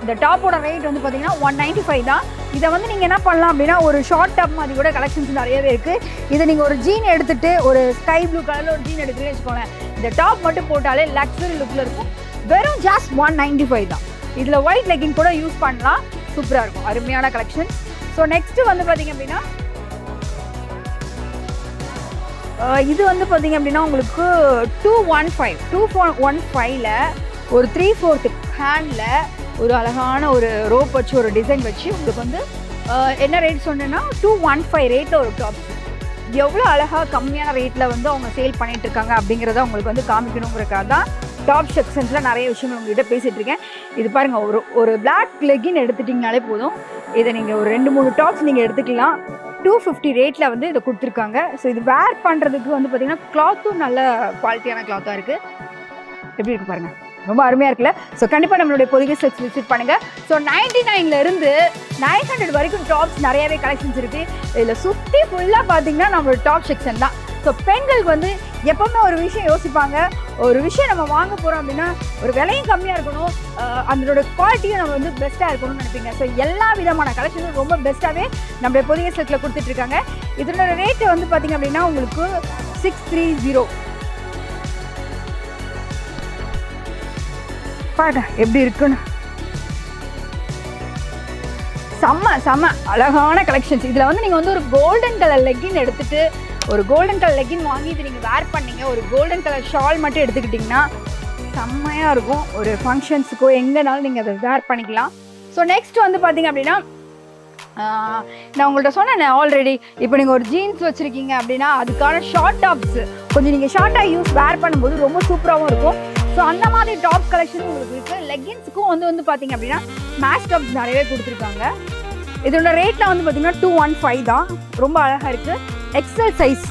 இந்த டாப்போட ரேட் வந்து பார்த்தீங்கன்னா 195 தான். இதை வந்து நீங்கள் என்ன பண்ணலாம் அப்படின்னா ஒரு ஷார்ட் டாப் மாதிரி கூட கலெக்ஷன்ஸ் நிறையவே இருக்குது. இதை நீங்கள் ஒரு ஜீன் எடுத்துகிட்டு ஒரு ஸ்கை ப்ளூ கலரில் ஒரு ஜீன் எடுத்துகிட்டு வச்சுக்கோங்களேன், இந்த டாப் மட்டும் போட்டாலே லக்ஸரி லுக்கில் இருக்கும். வெறும் ஜஸ்ட் 195 தான். இதில் ஒயிட் லெக்கின் கூட யூஸ் பண்ணலாம், சூப்பராக இருக்கும், அருமையான கலெக்ஷன். ஸோ நெக்ஸ்ட்டு வந்து பார்த்தீங்க அப்படின்னா இது வந்து பார்த்தீங்க அப்படின்னா உங்களுக்கு 215ல் ஒரு 3/4 ஹேண்டில் ஒரு அழகான ஒரு ரோப் வச்சு ஒரு டிசைன் வச்சு உங்களுக்கு வந்து என்ன ரேட் சொன்னேன்னா 215 ரேட்டில் ஒரு டாப். எவ்வளோ அழகாக கம்மியான ரேட்டில் வந்து அவங்க சேல் பண்ணிட்டு இருக்காங்க அப்படிங்கிறத உங்களுக்கு வந்து காமிக்கணுங்கிறக்காக தான் டாப் செக்ஷன்ஸில் நிறைய விஷயங்கள் உங்கள்கிட்ட பேசிகிட்டு இருக்கேன். இது பாருங்கள், ஒரு பிளாக் லெக்கின் எடுத்துட்டிங்கனாலே போதும். இதை நீங்கள் ஒரு 2-3 டாப்ஸ் நீங்கள் எடுத்துக்கலாம். 250 ரேட்டில் வந்து இதை கொடுத்துருக்காங்க. ஸோ இது வேர் பண்ணுறதுக்கு வந்து பார்த்திங்கன்னா கிளாத்தும் நல்ல குவாலிட்டியான கிளாத்தாக இருக்குது. எப்படி இருக்குது பாருங்கள், ரொம்ப அருமையாக இருக்குல்ல. ஸோ கண்டிப்பாக நம்மளுடைய பொதிகை சில்க்ஸ் விசிட் பண்ணுங்கள். ஸோ 99லேருந்து 900 வரைக்கும் டாப்ஸ் நிறையவே கலெக்ஷன்ஸ் இருக்குது. இதில் சுற்றி ஃபுல்லாக பார்த்தீங்கன்னா நம்மளோட டாப் செக்ஷன் தான். ஸோ பெண்களுக்கு வந்து எப்போவுமே ஒரு விஷயம் யோசிப்பாங்க, ஒரு விஷயம் நம்ம வாங்க போகிறோம் அப்படின்னா ஒரு விலையும் கம்மியாக இருக்கணும், அதனோட குவாலிட்டியும் நம்ம வந்து பெஸ்ட்டாக இருக்கணும்னு நினைப்பீங்க. ஸோ எல்லா விதமான கலெக்ஷனும் ரொம்ப பெஸ்ட்டாகவே நம்மளுடைய பொதிகை சில்கில் கொடுத்துட்ருக்காங்க. இதனோட ரேட்டு வந்து பார்த்திங்க அப்படின்னா உங்களுக்கு 630. பாருங்க எப்படி இருக்குன்னு, செம்ம அழகான கலெக்ஷன்ஸ். இதில் வந்து நீங்கள் வந்து ஒரு கோல்டன் கலர் லெக்கின் எடுத்துகிட்டு ஒரு கோல்டன் கலர் லெக்கின் வாங்கி இது நீங்கள் வேர் பண்ணீங்க, ஒரு கோல்டன் கலர் ஷால் மட்டும் எடுத்துக்கிட்டிங்கன்னா செம்மையாக இருக்கும். ஒரு ஃபங்க்ஷன்ஸுக்கோ எங்கேனாலும் நீங்கள் அதை வேர் பண்ணிக்கலாம். ஸோ நெக்ஸ்ட் வந்து பார்த்தீங்க அப்படின்னா நான் உங்கள்கிட்ட சொன்னேன் ஆல்ரெடி, இப்போ நீங்கள் ஒரு ஜீன்ஸ் வச்சுருக்கீங்க அப்படின்னா அதுக்கான ஷார்ட் டாப்ஸு கொஞ்சம் நீங்கள் ஷார்ட்டாக வேர் பண்ணும்போது ரொம்ப சூப்பராகவும் இருக்கும். ஸோ அந்த மாதிரி டாப் கலெக்ஷனும் உங்களுக்கு இருக்குது. லெக்கின்ஸுக்கும் வந்து பார்த்தீங்க அப்படின்னா மேட்ச் டாப்ஸ் நிறையவே கொடுத்துருக்காங்க. இதோட ரேட்டில் வந்து பார்த்தீங்கன்னா 215 தான். ரொம்ப அழகாக இருக்குது. எக்ஸல் சைஸ்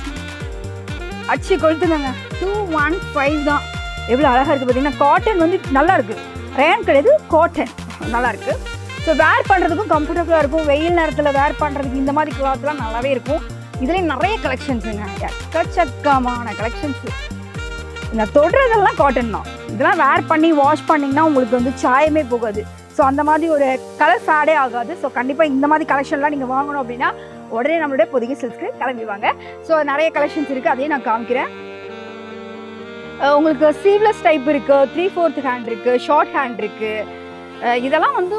அச்சு கொளுத்துங்க, 215 தான். எவ்வளோ அழகாக இருக்குது பார்த்தீங்கன்னா. காட்டன் வந்து நல்லா இருக்குது, ரேன் கிடையாது, காட்டன் நல்லா இருக்குது. ஸோ வேர் பண்ணுறதுக்கும் கம்ஃபர்டபுளாக இருக்கும். வெயில் நேரத்தில் வேர் பண்ணுறதுக்கு இந்த மாதிரி கிளாத்லாம் நல்லாவே இருக்கும். இதுலேயும் நிறைய கலெக்ஷன்ஸுங்க, எக்கச்சக்கமான கலெக்ஷன்ஸு. இந்த தொடுறதெல்லாம் காட்டன் தான். இதெல்லாம் வேர் பண்ணி வாஷ் பண்ணிங்கன்னா உங்களுக்கு வந்து சாயமே போகாது. ஸோ அந்த மாதிரி ஒரு கலர் ஃபேடே ஆகாது. ஸோ கண்டிப்பாக இந்த மாதிரி கலெக்ஷன்லாம் நீங்கள் வாங்கணும் அப்படின்னா உடனே நம்மளுடைய பொதிகை சில்க்ஸ்க்கு கிளம்பிவாங்க. ஸோ நிறைய கலெக்ஷன்ஸ் இருக்குது, அதையும் நான் காமிக்கிறேன். உங்களுக்கு ஸ்லீவ்லெஸ் டைப் இருக்குது, 3/4 ஹேண்ட் இருக்குது, ஷார்ட் ஹேண்ட் இருக்குது. இதெல்லாம் வந்து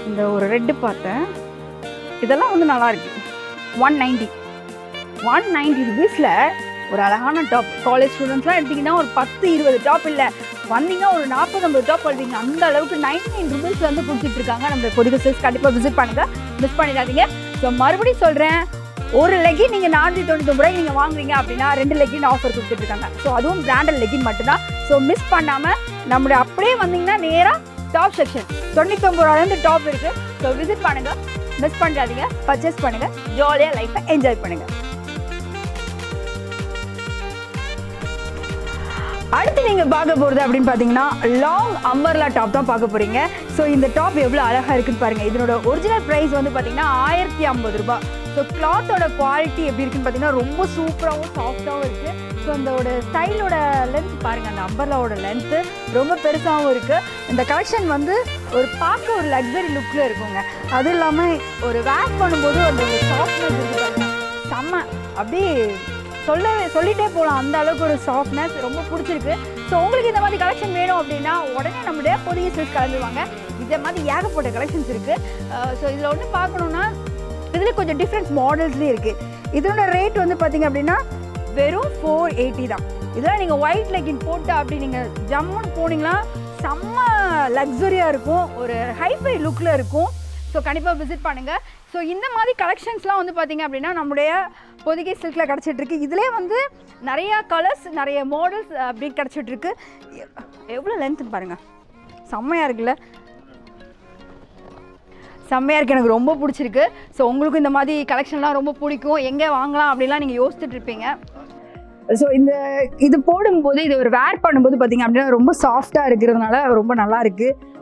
இந்த ஒரு ரெட்டு பார்த்தேன், இதெல்லாம் வந்து நல்லாயிருக்கு. 190 ருபீஸில் ஒரு அழகான டாப். காலேஜ் ஸ்டூடெண்ட்ஸ்லாம் எடுத்திங்கன்னா ஒரு 10-20 டாப் இல்லை, வந்தீங்கன்னா ஒரு 40-50 டாப் வருவீங்க. அந்த அளவுக்கு 99 ருபீஸ் வந்து கொடுத்துட்ருக்காங்க நம்ம பொதிகை சில்க்ஸ். கண்டிப்பாக விசிட் பண்ணுங்கள், மிஸ் பண்ணிடாதீங்க. ஸோ மறுபடியும் சொல்கிறேன், ஒரு லெக்கின் நீங்கள் 499 ரூபாய்க்கு நீங்கள் வாங்குறீங்க அப்படின்னா 2 லெக்கின் ஆஃபர் கொடுத்துட்ருக்காங்க. ஸோ அதுவும் பிராண்டட் லெக்கின் மட்டும்தான். ஸோ மிஸ் பண்ணாமல் நம்மளுடைய அப்படியே வந்தீங்கன்னா நேராக டாப் செக்ஷன் 99 ரூபாயிலேருந்து டாப் இருக்குது. ஸோ விசிட் பண்ணுங்கள், மிஸ் பண்ணிடாதீங்க, பர்ச்சேஸ் பண்ணுங்கள், ஜாலியாக லைஃப்பை என்ஜாய் பண்ணுங்கள். அடுத்து நீங்கள் பார்க்க போகிறது அப்படின்னு பார்த்தீங்கன்னா லாங் அம்பர்லா டாப் தான் பார்க்க போகிறீங்க. ஸோ இந்த டாப் எவ்வளோ அழகாக இருக்குன்னு பாருங்கள். இதனோட ஒரிஜினல் ப்ரைஸ் வந்து பார்த்தீங்கன்னா 1050 ரூபாய். ஸோ கிளாத்தோட குவாலிட்டி எப்படி இருக்குன்னு பார்த்தீங்கன்னா ரொம்ப சூப்பராகவும் சாஃப்டாகவும் இருக்குது. ஸோ அதோட ஸ்டைலோட லென்த் பாருங்கள், அந்த அம்பர்லாவோட லென்த்து ரொம்ப பெருசாகவும் இருக்குது. இந்த கலெக்ஷன் வந்து ஒரு பார்க்க ஒரு லக்ஸரி லுக்கில் இருக்குங்க. அதுவும் இல்லாமல் ஒரு வேர் பண்ணும்போது அந்த ஒரு சாஃப்ட்னஸ் இருக்குது பாருங்கள், செம்ம அப்படியே சொல்லிட்டே போகலாம், அந்த அளவுக்கு ஒரு சாஃப்ட்னஸ் ரொம்ப பிடிச்சிருக்கு. ஸோ உங்களுக்கு இந்த மாதிரி கலெக்ஷன் வேணும் அப்படின்னா உடனே நம்மளுடைய பொதிகை சில்க்ஸ் கிளம்புவாங்க. இதே மாதிரி ஏகப்பட்ட கலெக்ஷன்ஸ் இருக்குது. ஸோ இதில் ஒன்று பார்க்கணுன்னா இதில் கொஞ்சம் டிஃப்ரெண்ட் மாடல்ஸ்லேயும் இருக்குது. இதோட ரேட் வந்து பார்த்திங்க அப்படின்னா வெறும் 480 தான். இதெல்லாம் நீங்கள் ஒயிட் லெக்கின் போட்டு அப்படி நீங்கள் ஜம்முன்னு போனீங்கன்னா செம்ம லக்ஸரியாக இருக்கும், ஒரு ஹைஃபை லுக்கில் இருக்கும். ஸோ கண்டிப்பாக விசிட் பண்ணுங்கள். ஸோ இந்த மாதிரி கலெக்ஷன்ஸ்லாம் வந்து பார்த்திங்க அப்படின்னா நம்முடைய பொதிகை சில்கில் கிடச்சிட்ருக்கு. இதிலே வந்து நிறையா கலர்ஸ், நிறைய மாடல்ஸ் அப்படி கிடச்சிட்ருக்கு. எவ்வளோ லென்த்து பாருங்கள், செம்மையாக இருக்குல்ல, செம்மையாக இருக்குது, எனக்கு ரொம்ப பிடிச்சிருக்கு. ஸோ உங்களுக்கும் இந்த மாதிரி கலெக்ஷன்லாம் ரொம்ப பிடிக்கும், எங்கே வாங்கலாம் அப்படிலாம் நீங்கள் யோசிச்சுட்டு இருப்பீங்க. ஸோ இது போடும்போது இது ஒரு வேர் பண்ணும்போது பார்த்திங்க அப்படின்னா ரொம்ப சாஃப்டாக இருக்கிறதுனால ரொம்ப நல்லா இருக்குது.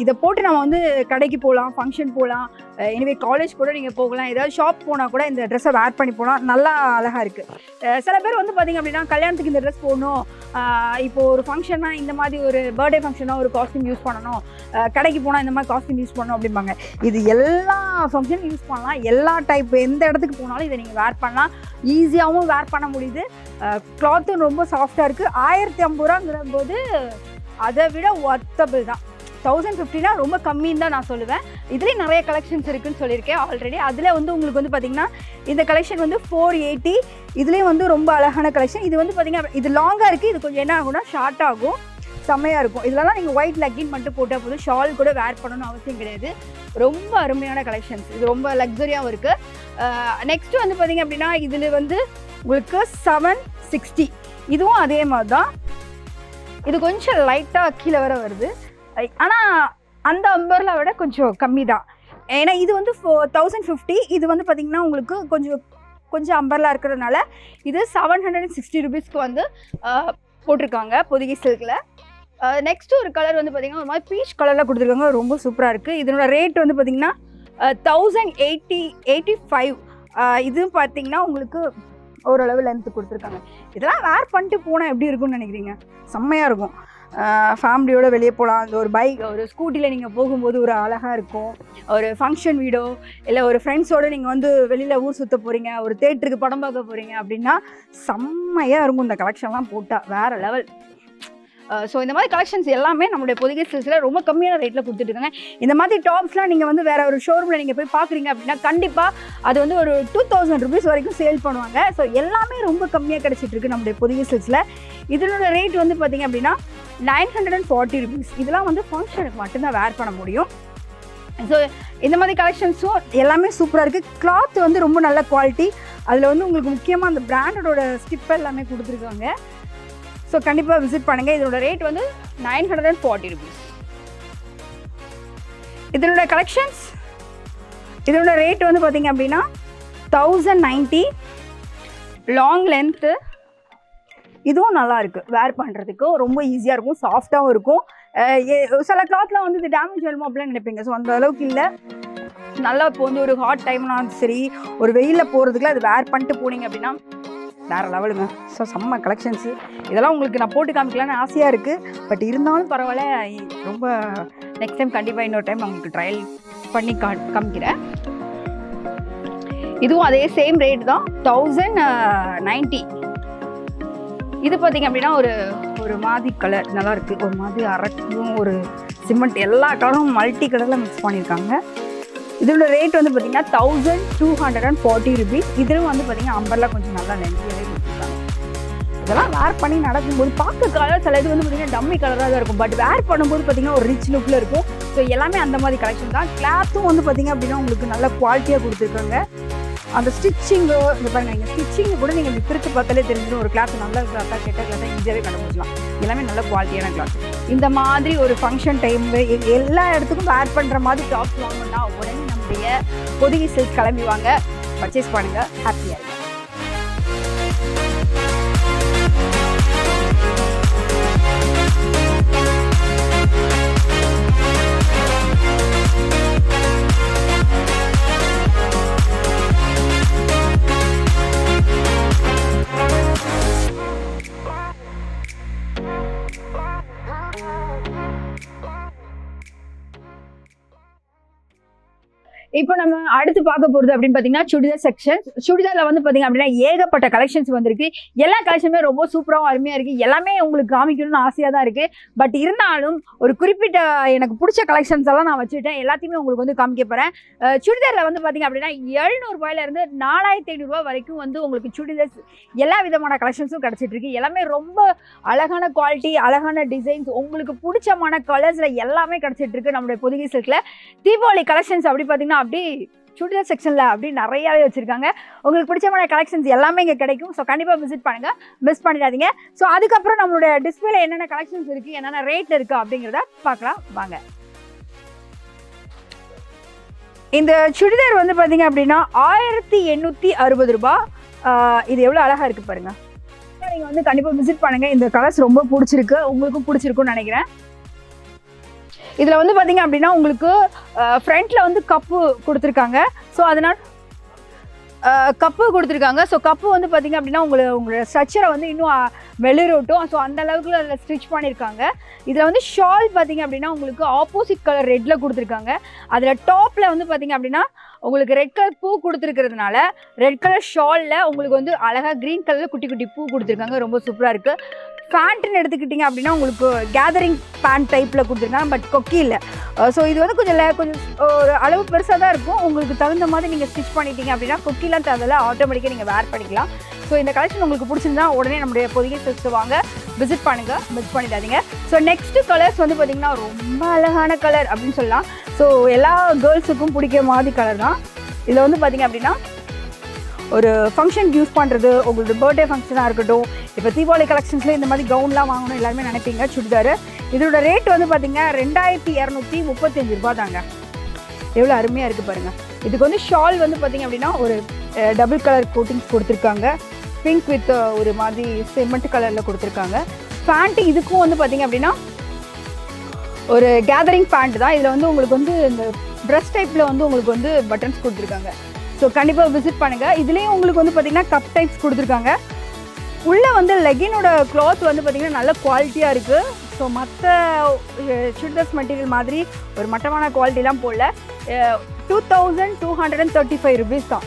இதை போட்டு நம்ம வந்து கடைக்கு போகலாம், ஃபங்க்ஷன் போகலாம், எனிவே காலேஜ் கூட நீங்கள் போகலாம், ஏதாவது ஷாப் போனால் கூட இந்த ட்ரெஸ்ஸை வேர் பண்ணி போனால் நல்லா அழகாக இருக்குது. சில பேர் வந்து பார்த்திங்க அப்படின்னா கல்யாணத்துக்கு இந்த ட்ரெஸ் போடணும் இப்போ ஒரு ஃபங்க்ஷன்னா இந்த மாதிரி ஒரு பர்த்டே ஃபங்க்ஷனாக ஒரு காஸ்டியூம் யூஸ் பண்ணணும், கடைக்கு போனால் இந்த மாதிரி காஸ்டியூம் யூஸ் பண்ணணும் அப்படிம்பாங்க. இது எல்லா ஃபங்க்ஷனும் யூஸ் பண்ணலாம், எல்லா டைப் எந்த இடத்துக்கு போனாலும் இதை நீங்கள் வேர் பண்ணலாம். ஈஸியாகவும் வேர் பண்ண முடியுது. கிளாத்தும் ரொம்ப சாஃப்டாக இருக்குது. 1050 ரூபாங்கிற போது அதை விட ஒர்த்தபிள் தான். 1050 ரொம்ப கம்மின்னு தான் நான் சொல்லுவேன். இதுலேயும் நிறைய கலெக்ஷன்ஸ் இருக்குதுன்னு சொல்லியிருக்கேன் ஆல்ரெடி. அதில் வந்து உங்களுக்கு வந்து பார்த்திங்கன்னா இந்த கலெக்ஷன் வந்து 480. இதுலேயும் வந்து ரொம்ப அழகான கலெக்ஷன். இது வந்து பார்த்திங்கன்னா இது லாங்காக இருக்குது, இது கொஞ்சம் என்ன ஆகும்னா ஷார்ட் ஆகும், செம்மையாக இருக்கும். இதெல்லாம் நீங்கள் ஒயிட் லெக்கின் மட்டும் போட்டால் போதும், ஷால் கூட வேர் பண்ணணும்னு அவசியம் கிடையாது. ரொம்ப அருமையான கலெக்ஷன்ஸ், இது ரொம்ப லக்ஸரியாகவும் இருக்குது. நெக்ஸ்ட்டு வந்து பார்த்திங்க அப்படின்னா இதில் வந்து உங்களுக்கு 760. இதுவும் அதே மாதிரி தான். இது கொஞ்சம் லைட்டாக கீழே வர வருது, ஆனால் அந்த அம்பர்ல விட கொஞ்சம் கம்மி தான். ஏன்னா இது வந்து 1050. இது வந்து பார்த்திங்கன்னா உங்களுக்கு கொஞ்சம் அம்பர்லாம் இருக்கிறதுனால இது 760 ரூபீஸ்க்கு வந்து போட்டிருக்காங்க பொதிகை சில்கில். நெக்ஸ்ட்டு ஒரு கலர் வந்து பார்த்திங்கன்னா ஒரு மாதிரி பீச் கலரில் கொடுத்துருக்காங்க, ரொம்ப சூப்பராக இருக்குது. இதனோட ரேட் வந்து பார்த்திங்கன்னா 1085. இதுவும் பார்த்திங்கன்னா உங்களுக்கு ஓரளவு லென்த்து கொடுத்துருக்காங்க. இதெல்லாம் வேர் பண்ணிட்டு போனால் எப்படி இருக்கும்னு நினைக்கிறீங்க? செம்மையாக இருக்கும். ஃபேமிலியோடு வெளியே போகலாம். அந்த ஒரு பைக் ஒரு ஸ்கூட்டியில் நீங்கள் போகும்போது ஒரு அழகாக இருக்கும். ஒரு ஃபங்க்ஷன் வீடோ இல்லை ஒரு ஃப்ரெண்ட்ஸோடு நீங்கள் வந்து வெளியில் ஊர் சுற்ற போகிறீங்க, ஒரு தேட்டருக்கு படம் பார்க்க போகிறீங்க அப்படின்னா செம்மையாக இருக்கும் இந்த கலெக்ஷன்லாம் போட்டால், வேறு லெவல். ஸோ இந்த மாதிரி கலெக்ஷன்ஸ் எல்லாமே நம்மளுடைய பொதிகை சில்க்ஸில் ரொம்ப கம்மியான ரேட்டில் கொடுத்துட்ருக்காங்க. இந்த மாதிரி டாப்ஸ்லாம் நீங்கள் வந்து வேறு ஒரு ஷோரூமில் நீங்கள் போய் பார்க்குறீங்க அப்படின்னா கண்டிப்பாக அது வந்து ஒரு 2000 ரூபீஸ் வரைக்கும் சேல் பண்ணுவாங்க. ஸோ எல்லாமே ரொம்ப கம்மியாக கிடச்சிட்ருக்கு நம்மளுடைய பொதிகை சில்க்ஸில். இதனோட ரேட் வந்து பார்த்திங்க அப்படின்னா 940 ரூபீஸ். இதெல்லாம் வந்து ஃபங்க்ஷனுக்கு மட்டும்தான் வேர் பண்ண முடியும். ஸோ இந்த மாதிரி கலெக்ஷன்ஸும் எல்லாமே சூப்பராக இருக்குது. கிளாத் வந்து ரொம்ப நல்ல குவாலிட்டி. அதில் வந்து உங்களுக்கு முக்கியமாக அந்த பிராண்டடோட ஸ்டிப் எல்லாமே கொடுத்துருக்காங்க. ஸோ கண்டிப்பாக விசிட் பண்ணுங்கள். இதோட ரேட் வந்து 940 ரூபீஸ். இதனோட கலெக்ஷன்ஸ் இதனோட ரேட் வந்து பார்த்திங்க அப்படின்னா 1090. Long length. இதுவும் நல்லா இருக்குது, வேர் பண்ணுறதுக்கும் ரொம்ப ஈஸியாக இருக்கும், சாஃப்டாகவும் இருக்கும். சில கிளாத்லாம் வந்து இது டேமேஜ் ஆகிடுமோ அப்படிலாம் நினைப்பீங்க. ஸோ அந்த அளவுக்கு இல்லை, நல்லா இப்போ வந்து ஒரு ஹாட் டைம்னாலும் சரி, ஒரு வெயிலில் போகிறதுக்குலாம் அது வேர் பண்ணிட்டு போனீங்க அப்படின்னா வேறு லெவலுங்க. ஸோ செம்ம கலெக்ஷன்ஸு. இதெல்லாம் உங்களுக்கு நான் போட்டு காமிக்கலான்னு ஆசையாக இருக்குது. பட் இருந்தாலும் பரவாயில்ல, ரொம்ப நெக்ஸ்ட் டைம் கண்டிப்பாக இன்னொரு டைம் உங்களுக்கு ட்ரையல் பண்ணி காமிக்கிறேன். இதுவும் அதே சேம் ரேட் தான், 1090. இது பார்த்திங்க அப்படின்னா ஒரு மாதிரி கலர் நல்லாயிருக்கு. ஒரு மாதிரி அரக்கும் ஒரு சிமெண்ட் எல்லா கலரும் மல்டி கலரில் மிக்ஸ் பண்ணியிருக்காங்க. இதோட ரேட் வந்து பார்த்திங்கன்னா 1240 ரூபீஸ். இதிலும் வந்து பார்த்திங்கன்னா அம்பர்லாம் கொஞ்சம் நல்லா லென்த்தியாகவே கொடுத்துருக்காங்க. இதெல்லாம் வேர் பண்ணி நடக்கும்போது பார்க்க கலர் சில இது வந்து பார்த்திங்கன்னா டம்மி கலராக தான் இருக்கும், பட் வேர் பண்ணும்போது பார்த்திங்கன்னா ஒரு ரிச் லுக்கில் இருக்கும். ஸோ எல்லாமே அந்த மாதிரி கலெக்ஷன் தான். கிளாத்தும் வந்து பார்த்திங்க அப்படின்னா உங்களுக்கு நல்ல குவாலிட்டியாக கொடுத்துருக்காங்க. அந்த ஸ்டிச்சிங்கு இந்த பாருங்க, நீங்கள் ஸ்டிச்சிங்கு கூட நீங்கள் பிரித்து பார்த்தாலே தெரிஞ்சிடும் ஒரு கிளாத் நல்ல கிளாத்தாக கெட்ட கிளாத்தாக ஈஸியாகவே கண்டுபிடிச்சலாம். எல்லாமே நல்ல குவாலிட்டியான கிளாத். இந்த மாதிரி ஒரு ஃபங்க்ஷன் டைமில் எல்லா இடத்துக்கும் வேர் பண்ணுற மாதிரி டாப்ஸ் வாங்கணும்னா உடனே நம்முடைய பொதிகை சில்க் கிளம்பி வாங்க, பர்ச்சேஸ் பண்ணுங்கள், ஹாப்பியாக இருக்கும். இப்போ நம்ம அடுத்து பார்க்க போகிறது அப்படின்னு பார்த்தீங்கன்னா சுடிதார் செக்ஷன். சுடிதாரில் வந்து பார்த்தீங்க அப்படின்னா ஏகப்பட்ட கலெக்ஷன்ஸ் வந்திருக்கு. எல்லா கலெக்ஷனுமே ரொம்ப சூப்பராகவும் அருமையாக இருக்குது. எல்லாமே உங்களுக்கு காமிக்கணும்னு ஆசையாக தான் இருக்குது. பட் இருந்தாலும் ஒரு குறிப்பிட்ட எனக்கு பிடிச்ச கலெக்ஷன்ஸ் எல்லாம் நான் வச்சுட்டேன், எல்லாத்தையுமே உங்களுக்கு வந்து காமிக்க போகிறேன். சுடிதாரில் வந்து பார்த்தீங்க அப்படின்னா 700 ரூபாயிலேருந்து 4500 ரூபா வரைக்கும் வந்து உங்களுக்கு சுடிதார்ஸ் எல்லா விதமான கலெக்ஷன்ஸும் கிடச்சிட்ருக்கு. எல்லாமே ரொம்ப அழகான குவாலிட்டி, அழகான டிசைன்ஸ், உங்களுக்கு பிடிச்சமான கலர்ஸில் எல்லாமே கிடச்சிட்ருக்கு நம்மளுடைய பொதிகை சில்கில். தீபாவளி கலெக்ஷன்ஸ் அப்படி பார்த்தீங்கன்னா அப்படி சுடிதார் செக்ஷனில் அப்படி நிறையாவே வச்சுருக்காங்க. உங்களுக்கு பிடிச்சமான கலெக்ஷன்ஸ் எல்லாமே இங்கே கிடைக்கும். ஸோ கண்டிப்பாக விசிட் பண்ணுங்கள், மிஸ் பண்ணிடாதீங்க. ஸோ அதுக்கப்புறம் நம்மளுடைய டிஸ்பிளேல என்னென்ன கலெக்ஷன்ஸ் இருக்குது, என்னென்ன ரேட் இருக்குது அப்படிங்கிறத பார்க்கலாம் வாங்க. இந்த சுடிதார் வந்து பார்த்தீங்க அப்படின்னா 1860 ரூபா. இது எவ்வளோ அழகாக இருக்குது பாருங்கள். நீங்கள் வந்து கண்டிப்பாக விசிட் பண்ணுங்கள். இந்த கலர்ஸ் ரொம்ப பிடிச்சிருக்கு, உங்களுக்கும் பிடிச்சிருக்குன்னு நினைக்கிறேன். இதில் வந்து பார்த்தீங்க அப்படின்னா உங்களுக்கு ஃப்ரண்ட்டில் வந்து கப்பு கொடுத்துருக்காங்க. ஸோ அதனால் கப்பு கொடுத்துருக்காங்க. ஸோ கப்பு வந்து பார்த்திங்க அப்படின்னா உங்களோட ஸ்ட்ரக்சரை வந்து இன்னும் வெளிரோட்டும். ஸோ அந்த அளவுக்கு அதில் ஸ்டிச் பண்ணியிருக்காங்க. இதில் வந்து ஷால் பார்த்திங்க அப்படின்னா உங்களுக்கு ஆப்போசிட் கலர் ரெட்டில் கொடுத்துருக்காங்க. அதில் டாப்பில் வந்து பார்த்திங்க அப்படின்னா உங்களுக்கு ரெட் கலர் பூ கொடுத்துருக்கிறதுனால ரெட் கலர் ஷாலில் உங்களுக்கு வந்து அழகாக க்ரீன் கலரில் குட்டி குட்டி பூ கொடுத்துருக்காங்க. ரொம்ப சூப்பராக இருக்குது. பேண்ட்டுன்னு எடுத்துக்கிட்டிங்க அப்படின்னா உங்களுக்கு கேதரிங் பேண்ட் டைப்பில் கொடுத்துருக்காங்க. பட் கொக்கி இல்லை. ஸோ இது வந்து கொஞ்சம் ஒரு அளவு பெருசாக தான் இருக்கும். உங்களுக்கு தகுந்த மாதிரி நீங்கள் ஸ்டிச் பண்ணிட்டீங்க அப்படின்னா கொக்கிலாம் தேவையில்ல, ஆட்டோமேட்டிக்காக நீங்கள் வேர் பண்ணிக்கலாம். ஸோ இந்த கலெக்ஷன் உங்களுக்கு பிடிச்சிருந்தா உடனே நம்முடைய பொதிகை சில்க்ஸ் வாங்க, விசிட் பண்ணுங்கள், மிஸ் பண்ணிடாதீங்க. ஸோ நெக்ஸ்ட் கலர்ஸ் வந்து பார்த்திங்கன்னா ரொம்ப அழகான கலர் அப்படின்னு சொல்லலாம். ஸோ எல்லா கேர்ள்ஸுக்கும் பிடிக்கிற மாதிரி கலர் தான். இதில் வந்து பார்த்திங்க அப்படின்னா ஒரு ஃபங்க்ஷனுக்கு யூஸ் பண்ணுறது, உங்களோட பர்த்டே ஃபங்க்ஷனாக இருக்கட்டும், இப்போ தீபாவளி கலெக்ஷன்ஸில் இந்த மாதிரி கவுன்லாம் வாங்கணும் எல்லாருமே நினைப்பீங்க. சுடிதார் இதோட ரேட் வந்து பார்த்திங்கன்னா 2235 ரூபா தாங்க. எவ்வளோ அருமையாக இருக்குது பாருங்கள். இதுக்கு வந்து ஷால் வந்து பார்த்திங்க அப்படின்னா ஒரு டபுள் கலர் கோட்டிங்ஸ் கொடுத்துருக்காங்க. பிங்க் வித் ஒரு மாதிரி சிமெண்ட் கலரில் கொடுத்துருக்காங்க. பேண்ட்டு இதுக்கும் வந்து பார்த்திங்க அப்படின்னா ஒரு கேதரிங் பேண்ட் தான். இதில் வந்து உங்களுக்கு வந்து இந்த ட்ரெஸ் டைப்பில் வந்து உங்களுக்கு வந்து பட்டன்ஸ் கொடுத்துருக்காங்க. ஸோ கண்டிப்பாக விசிட் பண்ணுங்கள். இதுலேயும் உங்களுக்கு வந்து பார்த்திங்கன்னா கப் டைப்ஸ் கொடுத்துருக்காங்க. உள்ளே வந்து லெகினோட கிளாத் வந்து பார்த்திங்கன்னா நல்ல குவாலிட்டியாக இருக்குது. ஸோ மற்ற சுடிதார்ஸ் மெட்டீரியல் மாதிரி ஒரு மட்டமான குவாலிட்டிலாம் போடல. 2235 ருபீஸ் தான்.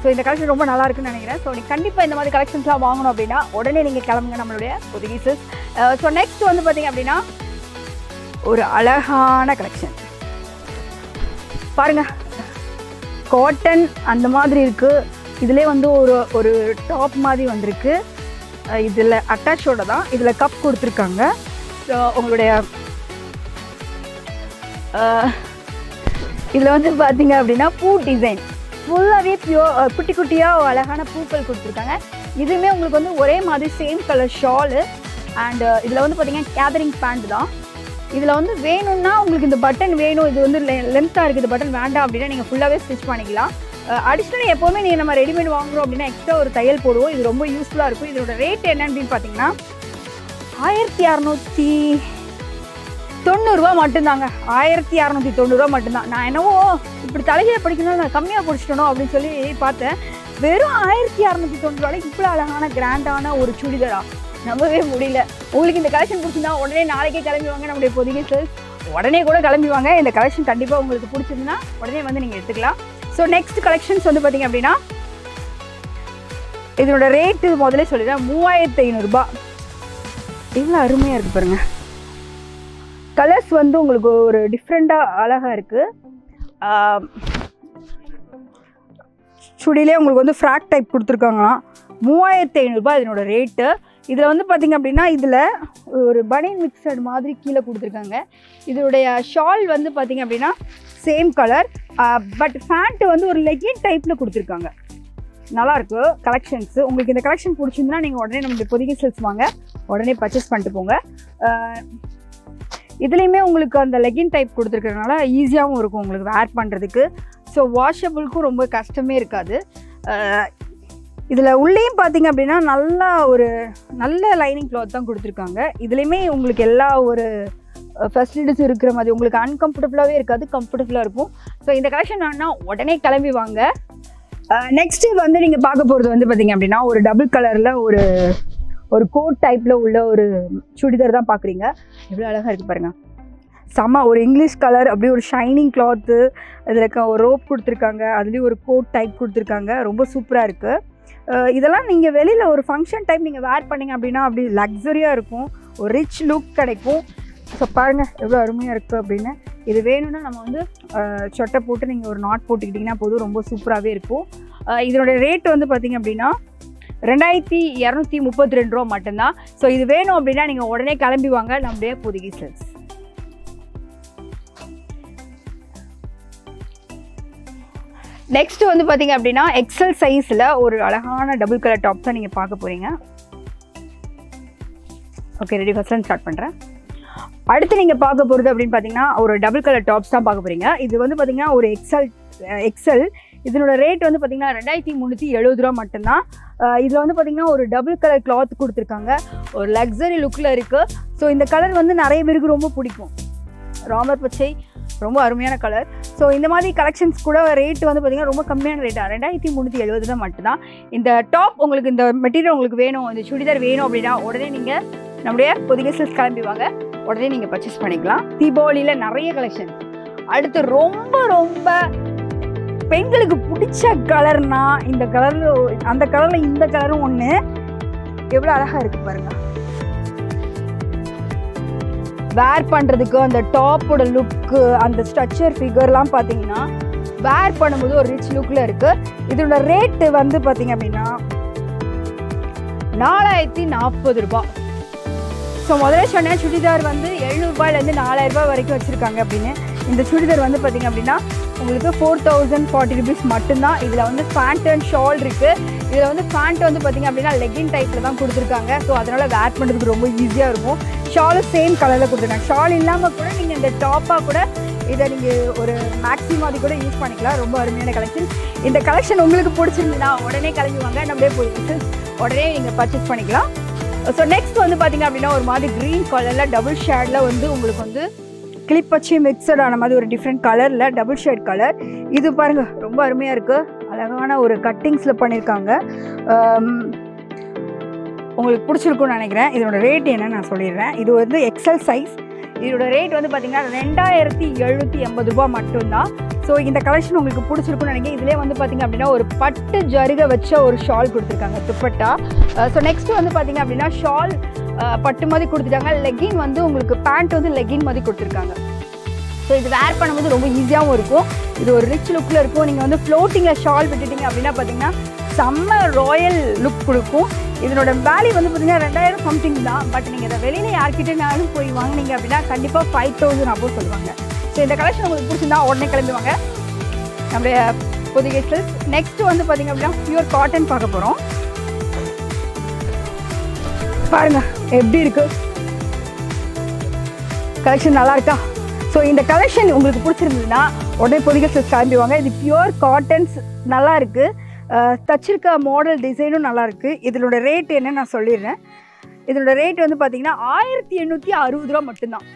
ஸோ இந்த கலெக்ஷன் ரொம்ப நல்லா இருக்குன்னு நினைக்கிறேன். ஸோ நீங்கள் கண்டிப்பாக இந்த மாதிரி கலெக்ஷன்ஸ்லாம் வாங்கணும் அப்படின்னா உடனே நீங்கள் கிளம்புங்க நம்மளுடைய பொதிகை சில்க்ஸ். ஸோ நெக்ஸ்ட் வந்து பார்த்திங்க அப்படின்னா ஒரு அழகான கலெக்ஷன் பாருங்கள். காட்டன் அந்த மாதிரி இருக்குது. இதிலே வந்து ஒரு டாப் மாதிரி வந்திருக்கு. இதில் அட்டாச்சோட தான். இதில் கப் கொடுத்துருக்காங்க. ஸோ உங்களுடைய இதில் வந்து பார்த்தீங்க அப்படின்னா பூ டிசைன் ஃபுல்லாகவே குட்டி குட்டியாக அழகான பூக்கள் கொடுத்துருக்காங்க. இதுவுமே உங்களுக்கு வந்து ஒரே மாதிரி சேம் கலர் ஷாலு. அண்ட் இதில் வந்து பார்த்தீங்கன்னா கேதரிங் பேண்ட் தான். இதில் வந்து வேணும்னா உங்களுக்கு இந்த பட்டன் வேணும், இது வந்து லென்த்தாக இருக்குது, இந்த பட்டன் வேண்டாம் அப்படின்னா நீங்கள் ஃபுல்லாகவே ஸ்டிச் பண்ணிக்கலாம். அடிஷ்னலாக எப்போவுமே நீங்கள் நம்ம ரெடிமேட் வாங்குகிறோம் அப்படின்னா எக்ஸ்ட்ரா ஒரு தையல் போடுவோம். இது ரொம்ப யூஸ்ஃபுல்லாக இருக்கும். இதோட ரேட் என்னன்னு பார்த்தீங்கன்னா 1690 ரூபா மட்டும்தாங்க. 1690 ரூபா மட்டும்தான். நான் என்னவோ இப்படி தலைகீழ படிக்கணும் நான் கம்மியாக பிடிச்சிட்டணும் அப்படின்னு சொல்லி பார்த்தேன். வெறும் 1690 ரூபாய்க்கு இவ்வளோ அழகான கிராண்டான ஒரு சுடிதாரா, நம்பவே முடியல. உங்களுக்கு இந்த கலெக்ஷன் பிடிச்சிருந்தா உடனே நாளைக்கே கிளம்பி வாங்க நம்முடைய பொதிகை சில்க்ஸ். உடனே கூட கிளம்பி வாங்க. இந்த கலெக்ஷன் கண்டிப்பாக உங்களுக்கு பிடிச்சிருந்துன்னா உடனே வந்து நீங்கள் எடுத்துக்கலாம். ஸோ நெக்ஸ்ட் கலெக்ஷன்ஸ் வந்து பார்த்திங்க அப்படின்னா இதனோட ரேட்டு முதல்ல சொல்லிடுறேன், 3500 ரூபா. இவ்வளோ அருமையாக இருக்குது பாருங்கள். கலர்ஸ் வந்து உங்களுக்கு ஒரு டிஃப்ரெண்ட்டாக அழகாக இருக்குது. சுடிலே உங்களுக்கு வந்து ஃப்ராக் டைப் கொடுத்துருக்காங்களாம். 3500 ரூபா இதனோட ரேட்டு. இதில் வந்து பார்த்திங்க அப்படின்னா இதில் ஒரு பனியன் மிக்சட் மாதிரி கீழே கொடுத்துருக்காங்க. இதோடைய ஷால் வந்து பார்த்திங்க அப்படின்னா சேம் கலர். பட் பேண்ட்டு வந்து ஒரு லெகின் டைப்பில் கொடுத்துருக்காங்க. நல்லாயிருக்கு கலெக்ஷன்ஸு. உங்களுக்கு இந்த கலெக்ஷன் பிடிச்சிருந்துன்னா நீங்கள் உடனே நம்மளுடைய பொதிகை சில்க்ஸ் வாங்க, உடனே பர்ச்சேஸ் பண்ணிட்டு போங்க. இதுலேயுமே உங்களுக்கு அந்த லெகின் டைப் கொடுத்துருக்கறதுனால ஈஸியாகவும் இருக்கும் உங்களுக்கு வேர் பண்ணுறதுக்கு. ஸோ வாஷபிளுக்கும் ரொம்ப கஷ்டமே இருக்காது. இதில் உள்ளேயும் பார்த்திங்க அப்படின்னா நல்லா ஒரு நல்ல லைனிங் கிளாத் தான் கொடுத்துருக்காங்க. இதுலேயுமே உங்களுக்கு எல்லா ஒரு ஃபெசிலிட்டிஸ் இருக்கிற மாதிரி உங்களுக்கு அன்கம்ஃபர்டபுளாகவே இருக்காது, கம்ஃபர்டபுளாக இருக்கும். ஸோ இந்த கலெக்ஷன் வேணுன்னா உடனே கிளம்பி வாங்க. நெக்ஸ்ட்டு வந்து நீங்கள் பார்க்க போகிறது வந்து பார்த்திங்க அப்படின்னா ஒரு டபுள் கலரில் ஒரு கோட் டைப்பில் உள்ள ஒரு சுடிதார் தான் பார்க்குறீங்க. எவ்வளோ அழகாக இருக்குது பாருங்கள். செம்ம ஒரு இங்கிலீஷ் கலர், அப்படியே ஒரு ஷைனிங் கிளாத்து, இதில் ஒரு ரோப் கொடுத்துருக்காங்க, அதுலேயும் ஒரு கோட் டைப் கொடுத்துருக்காங்க. ரொம்ப சூப்பராக இருக்குது. இதெல்லாம் நீங்கள் வெளியில் ஒரு ஃபங்க்ஷன் டைம் நீங்கள் வேர் பண்ணிங்க அப்படின்னா அப்படி லக்ஸரியாக இருக்கும், ஒரு ரிச் லுக் கிடைக்கும். ஸோ பாருங்கள் எவ்வளோ அருமையாக இருக்குது அப்படின்னு. இது வேணும்னா நம்ம வந்து சொட்டை போட்டு நீங்கள் ஒரு நாட் போட்டுக்கிட்டிங்கன்னா போதும், ரொம்ப சூப்பராகவே இருக்கும். இதனோட ரேட் வந்து பார்த்திங்க அப்படின்னா 2232 ரூபா மட்டும்தான். ஸோ இது வேணும் அப்படின்னா நீங்கள் உடனே கிளம்பி வாங்க நம்முடைய பொதிகை சில்க்ஸ். நெக்ஸ்ட் வந்து பார்த்தீங்க அப்படின்னா எக்ஸல் சைஸில் ஒரு அழகான டபுள் கலர் டாப் தான் நீங்கள் பார்க்க போகிறீங்க. ஓகே ரெடி, ஃபர்ஸ்ட் ஸ்டார்ட் பண்ணுறேன். அடுத்து நீங்கள் பார்க்க போகிறது அப்படின்னு பார்த்தீங்கன்னா ஒரு டபுள் கலர் டாப்ஸ் தான் பார்க்க போகிறீங்க. இது வந்து பார்த்தீங்கன்னா ஒரு எக்ஸல். இதனோட ரேட் வந்து பார்த்தீங்கன்னா 2370 ரூபா மட்டும்தான். இதில் வந்து பார்த்தீங்கன்னா ஒரு டபுள் கலர் கிளாத் கொடுத்துருக்காங்க, ஒரு லக்ஸரி லுக்கில் இருக்குது. ஸோ இந்த கலர் வந்து நிறைய பேருக்கு ரொம்ப பிடிக்கும். ராமர் பச்சை ரொம்ப அருமையான கலர். ஸோ இந்த மாதிரி கலெக்ஷன்ஸ் கூட ரேட் வந்து பார்த்திங்கன்னா ரொம்ப கம்மியான ரேட்டாக 2370 மட்டும்தான். இந்த டாப் உங்களுக்கு இந்த மெட்டீரியல் உங்களுக்கு வேணும், இந்த சுடிதார் வேணும் அப்படின்னா உடனே நீங்கள் நம்முடைய பொதிகை சில்க்ஸ் கிளம்பிவாங்க, உடனே நீங்கள் பர்ச்சேஸ் பண்ணிக்கலாம். தீபாவளியில் நிறைய கலெக்ஷன். அடுத்து ரொம்ப ரொம்ப பெண்களுக்கு பிடிச்ச கலர்னா இந்த கலரில், அந்த கலரில் இந்த கலரும் ஒன்று எவ்வளோ அழகாக இருக்குது பாருங்கள். வேர் பண்ணுறதுக்கு அந்த டாப்போட லுக்கு, அந்த ஸ்ட்ரக்சர் ஃபிகர்லாம் பார்த்தீங்கன்னா வேர் பண்ணும்போது ஒரு ரிச் லுக்கில் இருக்குது. இதோட ரேட்டு வந்து பார்த்தீங்க அப்படின்னா 4040 ரூபாய். ஸோ முதல்ல சொன்னேன் சுடிதார் வந்து 700 ரூபாயிலேருந்து 4000 ரூபாய் வரைக்கும் வச்சுருக்காங்க அப்படின்னு. இந்த சுடிதார் வந்து பார்த்தீங்க அப்படின்னா உங்களுக்கு 4040 rupees மட்டும்தான். இதில் வந்து பேண்ட் அண்ட் ஷால் இருக்குது. இதில் வந்து பேண்ட் வந்து பார்த்திங்க அப்படின்னா லெகின் டைப்பில் தான் கொடுத்துருக்காங்க. ஸோ அதனால் வேர் பண்ணுறதுக்கு ரொம்ப ஈஸியாக இருக்கும். ஷாலும் சேம் கலரில் கொடுத்துருக்காங்க. ஷால் இல்லாமல் கூட நீங்கள் இந்த டாப்பாக கூட இதை நீங்கள் ஒரு மேக்ஸி மாதிரி கூட யூஸ் பண்ணிக்கலாம். ரொம்ப அருமையான கலெக்ஷன். இந்த கலெக்ஷன் உங்களுக்கு பிடிச்சிருந்துன்னா உடனே கிளம்புவாங்க, நம்மளே போயிட்டு உடனே நீங்கள் பர்ச்சேஸ் பண்ணிக்கலாம். ஸோ நெக்ஸ்ட் வந்து பார்த்திங்க அப்படின்னா ஒரு மாதிரி க்ரீன் கலரில் டபுள் ஷேடில் வந்து உங்களுக்கு வந்து கிளிப் வச்சு மிக்சட் ஆன மாதிரி ஒரு டிஃப்ரெண்ட் கலரில் டபுள் ஷேட் கலர். இது பாருங்கள் ரொம்ப அருமையாக இருக்குது. அழகான ஒரு கட்டிங்ஸில் பண்ணியிருக்காங்க. உங்களுக்கு பிடிச்சிருக்குன்னு நினைக்கிறேன். இதோட ரேட் என்னன்னு நான் சொல்லிடுறேன். இது வந்து எக்ஸல் சைஸ். இதோட ரேட் வந்து பார்த்திங்கன்னா 2780 ரூபா மட்டும்தான். ஸோ இந்த கலெக்ஷன் உங்களுக்கு பிடிச்சிருக்குன்னு நினைக்கிறேன். இதிலே வந்து பார்த்திங்க அப்படின்னா ஒரு பட்டு ஜருகை வச்ச ஒரு ஷால் கொடுத்துருக்காங்க, துப்பட்டா. ஸோ நெக்ஸ்ட் வந்து பார்த்திங்க அப்படின்னா ஷால் பட்டு மாதிரி கொடுத்துட்டாங்க. லெகின் வந்து உங்களுக்கு பேண்ட் வந்து லெகின் மாதிரி கொடுத்துருக்காங்க. ஸோ இது வேர் பண்ணும்போது ரொம்ப ஈஸியாகவும் இருக்கும். இது ஒரு ரிச் லுக்கில் இருக்கும். நீங்கள் வந்து ஃப்ளோட்டிங்கில் ஷால் விட்டுட்டிங்க அப்படின்னா பார்த்திங்கன்னா செம்ம ராயல் லுக் கொடுக்கும். இதனோட வேல்யூ வந்து பார்த்திங்கன்னா 2000 சம்திங் தான். பட் நீங்கள் இதை வெளியில் யார்கிட்டனாலும் போய் வாங்கினீங்க அப்படின்னா கண்டிப்பாக 5000 அப்போ சொல்லுவாங்க. ஸோ இந்த கலெக்ஷன் உங்களுக்கு பிடிச்சிருந்தா உடனே கிளம்புவாங்க நம்முடைய பொதிகை சில்க்ஸ். நெக்ஸ்ட் வந்து பார்த்திங்க அப்படின்னா பியூர் காட்டன் பார்க்க போகிறோம். பாருங்க எப்படி இருக்கு கலெக்ஷன், நல்லா இருக்கா? ஸோ இந்த கலெக்ஷன் உங்களுக்கு பிடிச்சிருந்ததுன்னா உடனே பொதிகை சில்க்ஸ் கிளம்பிவாங்க. இது பியூர் காட்டன்ஸ், நல்லா இருக்குது. தச்சிருக்க மாடல் டிசைனும் நல்லாயிருக்கு. இதனோட ரேட் என்னன்னு நான் சொல்லிடுறேன். இதனோட ரேட் வந்து பார்த்தீங்கன்னா 1860 ரூபா மட்டும்தான்.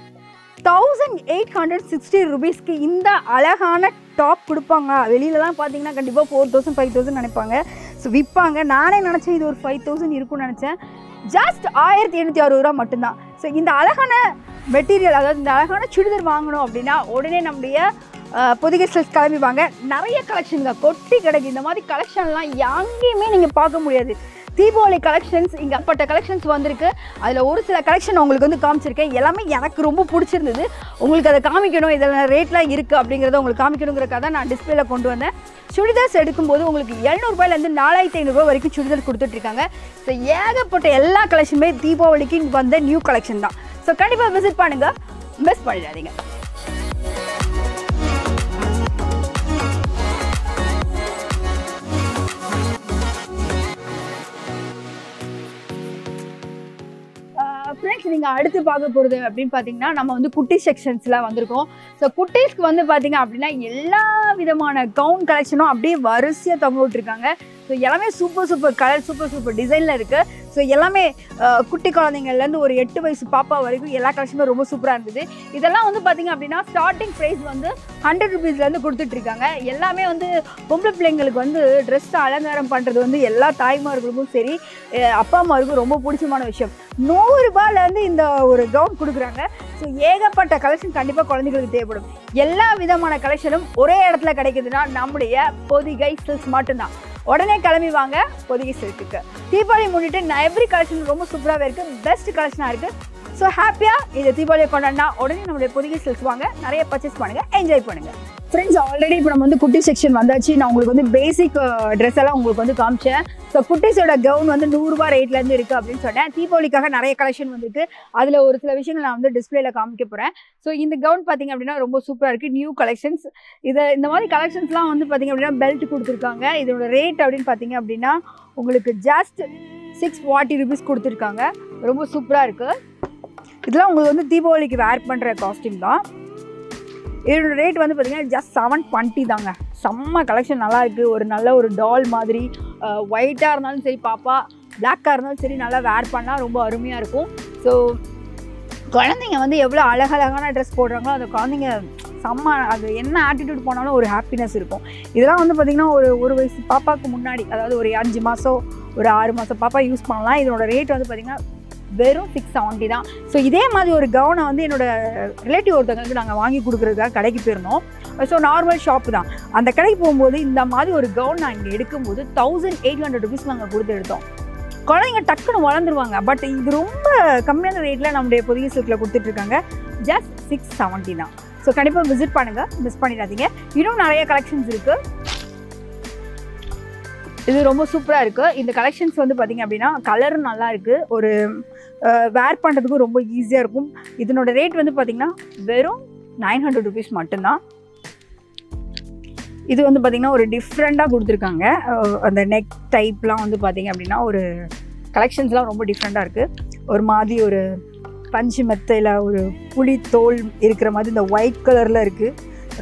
1860 rupeesக்கு இந்த அழகான டாப் கொடுப்பாங்க. வெளியிலலாம் பார்த்தீங்கன்னா கண்டிப்பாக 4000 5000 நினைப்பாங்க. ஸோ விற்பாங்க. நானே நினச்சேன் இது ஒரு 5000 இருக்கும்னு நினச்சேன். ஜஸ்ட் 1860 ரூபா மட்டும்தான். ஸோ இந்த அழகான மெட்டீரியல், அதாவது இந்த அழகான சுடிதார் வாங்கணும் அப்படின்னா உடனே நம்முடைய பொதிகை சில்க்ஸ் கிளம்பிவாங்க. நிறைய கலெக்ஷனுங்க கொட்டி கிடைக்கு. இந்த மாதிரி கலெக்ஷன்லாம் எங்கேயுமே நீங்கள் பார்க்க முடியாது. தீபாவளி கலெக்ஷன்ஸ் இங்கே அப்பட்ட கலெக்ஷன்ஸ் வந்திருக்கு. அதில் ஒரு சில கலெக்ஷன் உங்களுக்கு வந்து காமிச்சிருக்கேன். எல்லாமே எனக்கு ரொம்ப பிடிச்சிருந்தது. உங்களுக்கு அதை காமிக்கணும், இதில் ரேட்லாம் இருக்குது அப்படிங்கிறத உங்களுக்கு காமிக்கணுங்கிறக்காக தான் நான் டிஸ்பிளேல கொண்டு வந்தேன். சுடிதார்ஸ் எடுக்கும்போது உங்களுக்கு 700 ரூபாயிலேருந்து 4500 ரூபா வரைக்கும் சுடிதார் கொடுத்துட்ருக்காங்க. ஸோ ஏகப்பட்ட எல்லா கலெக்ஷனுமே தீபாவளிக்கு வந்த நியூ கலெக்ஷன் தான். ஸோ கண்டிப்பாக விசிட் பண்ணுங்கள், மிஸ் பண்ணிடாதீங்க. ஃப்ரெண்ட்ஸ், நீங்கள் அடுத்து பார்க்க போகிறது அப்படின்னு பார்த்தீங்கன்னா நம்ம வந்து குட்டி செக்ஷன்ஸில் வந்திருக்கோம். ஸோ குட்டீஸ்க்கு வந்து பார்த்தீங்க அப்படின்னா எல்லா விதமான கவுன் கலெக்ஷனும் அப்படியே வரிசையாக தொங்க விட்டுருக்காங்க. ஸோ எல்லாமே சூப்பர் கலர், சூப்பர் டிசைனில் இருக்குது. ஸோ எல்லாமே குட்டி குழந்தைங்கள்லேருந்து ஒரு 8 வயசு பாப்பா வரைக்கும் எல்லா கலெக்ஷனுமே ரொம்ப சூப்பராக இருந்தது. இதெல்லாம் வந்து பார்த்திங்க அப்படின்னா ஸ்டார்டிங் ப்ரைஸ் வந்து 100 rupeesலேருந்து கொடுத்துட்ருக்காங்க. எல்லாமே வந்து பொம்பளை பிள்ளைங்களுக்கு வந்து ட்ரெஸ் அலங்காரம் பண்ணுறது வந்து எல்லா தாய்மார்களுக்கும் சரி அப்பா அம்மாவுக்கும் ரொம்ப பிடிச்சமான விஷயம். 100 ரூபாயிலேருந்து இந்த ஒரு கவுன் கொடுக்குறாங்க. ஸோ ஏகப்பட்ட கலெக்ஷன் கண்டிப்பாக குழந்தைங்களுக்கு தேவைப்படும். எல்லா விதமான கலெக்ஷனும் ஒரே இடத்துல கிடைக்குதுன்னா நம்முடைய பொதிகை சில்க்ஸ் மட்டும்தான். உடனே கிளம்பி வாங்க பொதிகை சில்க்குக்கு. தீபாவளி முன்னிட்டு எவ்ரி கலெக்ஷன் ரொம்ப சூப்பராகவே இருக்குது, பெஸ்ட் கலெக்ஷனாக இருக்குது. ஸோ ஹாப்பியாக இந்த தீபாவளியை கொண்டாடினா உடனே நம்மளுடைய பொதிகை சில்க்ஸ் வாங்க, நிறைய பர்ச்சேஸ் பண்ணுங்கள், என்ஜாய் பண்ணுங்கள். ஃப்ரெண்ட்ஸ், ஆல்ரெடி இப்போ நம்ம வந்து குட்டி செக்ஷன் வந்தாச்சு. நான் உங்களுக்கு வந்து பேசிக் ட்ரெஸ் எல்லாம் உங்களுக்கு வந்து காமிச்சேன். ஸோ குட்டீஸோட கவுன் வந்து 100 ரூபா ரேட்லேருந்து இருக்குது அப்படின்னு சொன்னேன். தீபாவளிக்காக நிறைய கலெக்ஷன் வந்துருக்கு. அதில் ஒரு சில விஷயங்கள் நான் வந்து டிஸ்பிளேல காமிக்க போகிறேன். ஸோ இந்த கவுன் பார்த்தீங்க அப்படின்னா ரொம்ப சூப்பராக இருக்குது, நியூ கலெக்ஷன்ஸ். இந்த மாதிரி கலெக்ஷன்ஸ்லாம் வந்து பார்த்தீங்க அப்படின்னா பெல்ட் கொடுத்துருக்காங்க. இதோட ரேட் அப்படின்னு பார்த்தீங்க அப்படின்னா உங்களுக்கு ஜஸ்ட் 640 rupees கொடுத்துருக்காங்க. ரொம்ப சூப்பராக இருக்குது. இதெல்லாம் உங்களுக்கு வந்து தீபாவளிக்கு வேர் பண்ணுற காஸ்டியூம் தான். இதோட ரேட் வந்து பார்த்தீங்கன்னா ஜஸ்ட் 720 தாங்க. செம்ம கலெக்ஷன் நல்லா இருக்குது. ஒரு நல்ல ஒரு டால் மாதிரி ஒயிட்டாக இருந்தாலும் சரி, பாப்பா பிளாக்காக இருந்தாலும் சரி, நல்லா வேர் பண்ணால் ரொம்ப அருமையாக இருக்கும். ஸோ குழந்தைங்க வந்து எவ்வளோ அழகழகான ட்ரெஸ் போடுறாங்களோ அந்த குழந்தைங்க செம்ம, அது என்ன ஆட்டிடியூட் போனாலும் ஒரு ஹாப்பினஸ் இருக்கும். இதெல்லாம் வந்து பார்த்திங்கன்னா ஒரு வயசு பாப்பாவுக்கு முன்னாடி, அதாவது ஒரு 5 மாதம் ஒரு 6 மாதம் பாப்பா யூஸ் பண்ணலாம். இதனோட ரேட் வந்து பார்த்திங்கன்னா வெறும் 670 தான். ஸோ இதே மாதிரி ஒரு கவுனை வந்து என்னோடய ரிலேட்டிவ் ஒருத்தவங்களுக்கு நாங்கள் வாங்கி கொடுக்குறதுக்காக கடைக்கு போயிருந்தோம். ஸோ நார்மல் ஷாப்பு தான். அந்த கடைக்கு போகும்போது இந்த மாதிரி ஒரு கவுன் நான் இங்கே எடுக்கும்போது 1800 ருபீஸ் நாங்கள் கொடுத்து எடுத்தோம். குழந்தைங்க டக்குன்னு வளர்ந்துருவாங்க. பட் இது ரொம்ப கம்மியான ரேட்டில் நம்முடைய புதிய சில்கில் கொடுத்துட்ருக்காங்க. ஜஸ்ட் 670 தான். ஸோ கண்டிப்பாக விசிட் பண்ணுங்கள், மிஸ் பண்ணிடாதீங்க. இன்னும் நிறைய கலெக்ஷன்ஸ் இருக்குது. இது ரொம்ப சூப்பராக இருக்குது. இந்த கலெக்ஷன்ஸ் வந்து பார்த்திங்க அப்படின்னா கலரும் நல்லா இருக்குது, ஒரு வேர் பண்ணுறதுக்கும் ரொம்ப ஈஸியாக இருக்கும். இதனோட ரேட் வந்து பார்த்திங்கன்னா வெறும் 900 ருபீஸ் மட்டும்தான். இது வந்து பார்த்திங்கன்னா ஒரு டிஃப்ரெண்ட்டாக கொடுத்துருக்காங்க. அந்த நெக் டைப்லாம் வந்து பார்த்திங்க அப்படின்னா ஒரு கலெக்ஷன்ஸ்லாம் ரொம்ப டிஃப்ரெண்ட்டாக இருக்குது. ஒரு மாதிரி ஒரு பஞ்சு மெத்தையில் ஒரு புளி தோல் இருக்கிற மாதிரி இந்த ஒயிட் கலரில் இருக்குது.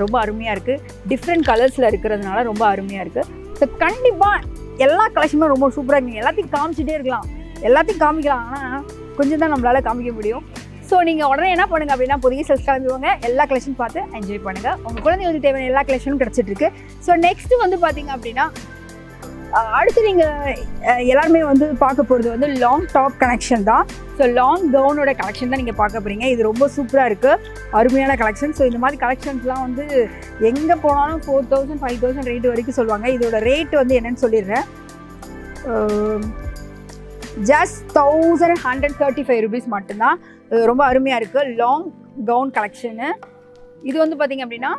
ரொம்ப அருமையாக இருக்குது. டிஃப்ரெண்ட் கலர்ஸில் இருக்கிறதுனால ரொம்ப அருமையாக இருக்குது. ஸோ கண்டிப்பாக எல்லா கலெக்ஷனுமே ரொம்ப சூப்பராக இருக்குது. எல்லாத்தையும் காமிச்சிட்டே இருக்கலாம், எல்லாத்தையும் காமிக்கலாம், ஆனால் கொஞ்சம் தான் நம்மளால் காமிக்க முடியும். ஸோ நீங்கள் உடனே என்ன பண்ணுங்கள் அப்படின்னா புதிய சில்க்ஸ் கிளம்பிவாங்க, எல்லா கலெக்ஷன் பார்த்து என்ஜாய் பண்ணுங்கள். உங்கள் குழந்தைங்களுக்கு தேவையான எல்லா கலெக்ஷனும் கிடச்சிட்ருக்கு. ஸோ நெக்ஸ்ட்டு வந்து பார்த்திங்க அப்படின்னா அடுத்து நீங்கள் எல்லாருமே வந்து பார்க்க போகிறது வந்து லாங் டாப் கலெக்ஷன் தான். ஸோ லாங் கவுனோட கலெக்ஷன் தான் நீங்கள் பார்க்க போகிறீங்க. இது ரொம்ப சூப்பராக இருக்குது, அருமையான கலெக்ஷன். ஸோ இந்த மாதிரி கலெக்ஷன்ஸ்லாம் வந்து எங்கே போனாலும் 4000 5000 ரேட்டு வரைக்கும் சொல்லுவாங்க. இதோட ரேட் வந்து என்னென்னு சொல்லிடுறேன். ஜஸ்ட் 1135 ருபீஸ் மட்டும்தான். ரொம்ப அருமையாக இருக்குது லாங் கவுன் கலெக்ஷனு. இது வந்து பார்த்திங்க அப்படின்னா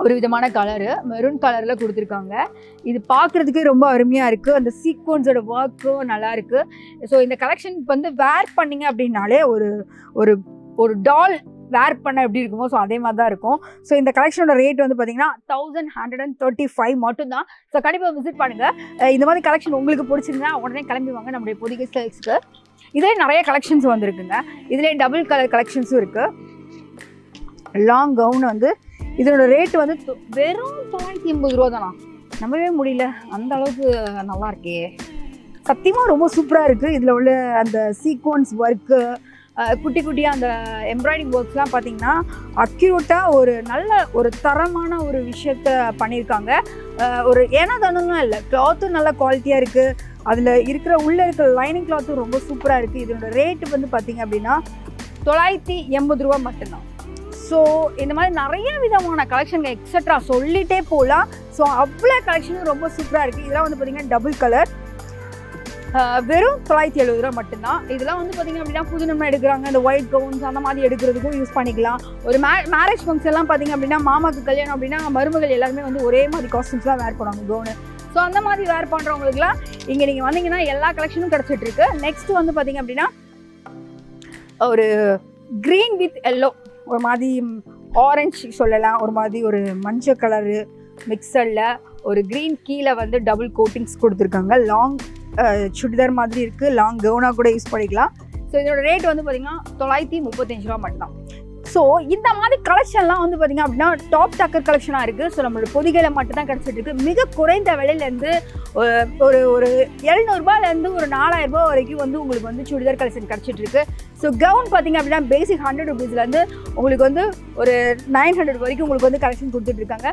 ஒரு விதமான கலரு மெரூன் கலரில் கொடுத்துருக்காங்க. இது பார்க்குறதுக்கே ரொம்ப அருமையாக இருக்குது. அந்த சீக்வன்ஸோட ஒர்க்கும் நல்லா இருக்குது. ஸோ இந்த கலெக்ஷன் வந்து வேர் பண்ணிங்க அப்படின்னாலே ஒரு ஒரு ஒரு டால் வேர் பண்ண எப்படி இருக்குமோ ஸோ அதே மாதிரி தான் இருக்கும். ஸோ இந்த கலெக்ஷனோட ரேட் வந்து பார்த்திங்கன்னா 1135 மட்டும்தான். ஸோ கண்டிப்பாக விசிட் பண்ணுங்கள். இந்த மாதிரி கலெக்ஷன் உங்களுக்கு பிடிச்சிருந்தா உடனே கிளம்பி வாங்க நம்முடைய புதிய சில்க்ஸ்க்கு. இதே நிறைய கலெக்ஷன்ஸ் வந்துருக்குங்க. இதிலே டபுள் கலர் கலெக்ஷன்ஸும் இருக்குது. லாங் கவுன் வந்து இதனோட ரேட் வந்து வெறும் 980 ரூபா தானா, நம்பவே முடியல, அந்த அளவுக்கு நல்லா இருக்கே. சத்தியமாக ரொம்ப சூப்பராக இருக்குது. இதில் உள்ள அந்த சீக்வன்ஸ் ஒர்க்கு, குட்டி குட்டியாக அந்த எம்ப்ராய்டிங் ஒர்க்ஸ்லாம் பார்த்திங்கன்னா அக்யூரேட்டாக ஒரு நல்ல ஒரு தரமான ஒரு விஷயத்த பண்ணியிருக்காங்க. ஒரு ஏன்னா தானலாம் இல்லை, கிளாத்தும் நல்ல குவாலிட்டியாக இருக்குது. அதில் இருக்கிற உள்ளே இருக்கிற லைனிங் கிளாத்தும் ரொம்ப சூப்பராக இருக்குது. இதனோட ரேட்டு வந்து பார்த்திங்க அப்படின்னா 980 ரூபா மட்டும்தான். ஸோ இந்த மாதிரி நிறைய விதமான கலெக்ஷன்கள் எக்ஸட்ரா சொல்லிகிட்டே போகலாம். ஸோ அவ்வளோ கலெக்ஷனும் ரொம்ப சூப்பராக இருக்குது. இதெல்லாம் வந்து பார்த்திங்கன்னா டபுள் கலர், வெறும் 970 ரூபா மட்டும்தான். இதெல்லாம் வந்து பார்த்திங்க அப்படின்னா புது நம்ம எடுக்கிறாங்க, இந்த ஒயிட் கவுன்ஸ் அந்த மாதிரி எடுக்கிறதுக்கும் யூஸ் பண்ணிக்கலாம். ஒரு மேரேஜ் ஃபங்க்ஷன்லாம் பார்த்திங்க அப்படின்னா மாமாவுக்கு கல்யாணம் அப்படின்னா மருமகள் எல்லாருமே வந்து ஒரே மாதிரி காஸ்டியூம்ஸ்லாம் வேர் பண்ணுவாங்க கவுனு. ஸோ அந்த மாதிரி வேர் பண்ணுறவங்களுக்குலாம் இங்கே நீங்கள் வந்தீங்கன்னா எல்லா கலெக்ஷனும் கிடச்சிட்ருக்கு. நெக்ஸ்ட் வந்து பார்த்திங்க அப்படின்னா ஒரு க்ரீன் வித் எல்லோ, ஒரு மாதிரி ஆரஞ்சு சொல்லலாம், ஒரு மாதிரி ஒரு மஞ்சள் கலரு மிக்சரில் ஒரு க்ரீன் கீழே வந்து டபுள் கோட்டிங்ஸ் கொடுத்துருக்காங்க. லாங் சுடிதார் மாதிரி இருக்குது, லாங் கவுனாக கூட யூஸ் பண்ணிக்கலாம். ஸோ இதோட ரேட் வந்து பார்த்திங்கன்னா 935 ரூபா மட்டும்தான். ஸோ இந்த மாதிரி கலெக்ஷன்லாம் வந்து பார்த்திங்க அப்படின்னா டாப் டக்கர் கலெக்ஷனாக இருக்குது. ஸோ நம்மளோட பொதிகையில் மட்டும் தான் கிடச்சிட்ருக்கு. மிக குறைந்த விலையிலேருந்து ஒரு ஒரு 700 ரூபாயிலேருந்து ஒரு 4000 ரூபா வரைக்கும் வந்து உங்களுக்கு வந்து சுடிதார் கலெக்ஷன் கிடச்சிட்ருக்கு. ஸோ கவுன் பார்த்திங்க அப்படின்னா பேசிக் 100 ருபீஸ்லேருந்து உங்களுக்கு வந்து ஒரு 900 வரைக்கும் உங்களுக்கு வந்து கலெக்ஷன் கொடுத்துட்ருக்காங்க.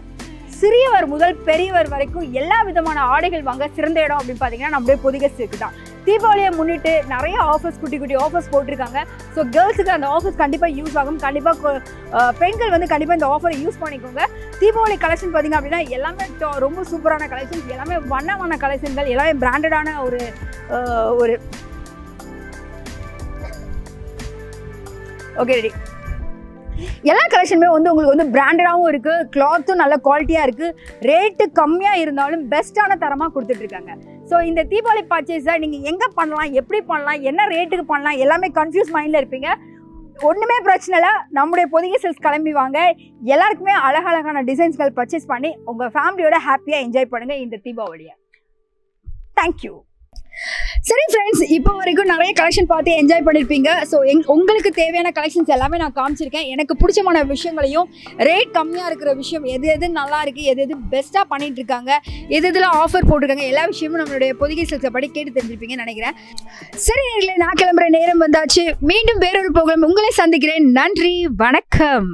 சிறியவர் முதல் பெரியவர் வரைக்கும் எல்லா விதமான ஆடைகள் வாங்க சிறந்த இடம் அப்படின்னு பார்த்தீங்கன்னா நம்மளுடைய பொதிகை சில்க் தான். தீபாவளியை முன்னிட்டு நிறைய ஆஃபர்ஸ், குட்டி குட்டி ஆஃபர்ஸ் போட்டிருக்காங்க. ஸோ கேர்ள்ஸுக்கு அந்த ஆஃபர்ஸ் கண்டிப்பாக யூஸ் ஆகும். கண்டிப்பாக பெண்கள் வந்து கண்டிப்பாக இந்த ஆஃபரை யூஸ் பண்ணிக்கோங்க. தீபாவளி கலெக்ஷன் பார்த்திங்க அப்படின்னா எல்லாமே ரொம்ப சூப்பரான கலெக்ஷன்ஸ், எல்லாமே வண்ணமான கலெக்ஷன்கள், எல்லாமே பிராண்டடான ஒரு ஓகே ரெடி. எல்லா கலெக்ஷனுமே வந்து உங்களுக்கு வந்து பிராண்டடாகவும் இருக்குது, கிளாத்தும் நல்ல குவாலிட்டியாக இருக்குது, ரேட்டு கம்மியாக இருந்தாலும் பெஸ்ட்டான தரமாக கொடுத்துட்ருக்காங்க. ஸோ இந்த தீபாவளி பர்ச்சேஸை நீங்கள் எங்கே பண்ணலாம், எப்படி பண்ணலாம், என்ன ரேட்டுக்கு பண்ணலாம், எல்லாமே கன்ஃபியூஸ் மைண்டில் இருப்பீங்க. ஒன்றுமே பிரச்சனை இல்லை, நம்முடைய பொதிகை சில்க்ஸ் கிளம்பி வாங்க. எல்லாருக்குமே அழகழகான டிசைன்ஸ்கள் பர்ச்சேஸ் பண்ணி உங்கள் ஃபேமிலியோட ஹாப்பியாக என்ஜாய் பண்ணுங்கள் இந்த தீபாவளியை. தேங்க்யூ. சரி ஃப்ரெண்ட்ஸ், இப்போ வரைக்கும் நிறைய கலெக்ஷன் பார்த்து என்ஜாய் பண்ணியிருப்பீங்க. ஸோ உங்களுக்கு தேவையான கலெக்ஷன்ஸ் எல்லாமே நான் காமிச்சிருக்கேன். எனக்கு பிடிச்சமான விஷயங்களையும், ரேட் கம்மியாக இருக்கிற விஷயம் எது எது நல்லா இருக்குது, எது எது பெஸ்ட்டாக பண்ணிட்டு இருக்காங்க, எது எதுலாம் ஆஃபர் போட்டிருக்காங்க, எல்லா விஷயமும் நம்மளுடைய பொதிகை சில்க்ஸை படி கேட்டு தெரிஞ்சிருப்பீங்கன்னு நினைக்கிறேன். சரி நேயர்களே, நான் கிளம்புற நேரம் வந்தாச்சு. மீண்டும் வேறொரு ப்ரோக்ராம் உங்களை சந்திக்கிறேன். நன்றி, வணக்கம்.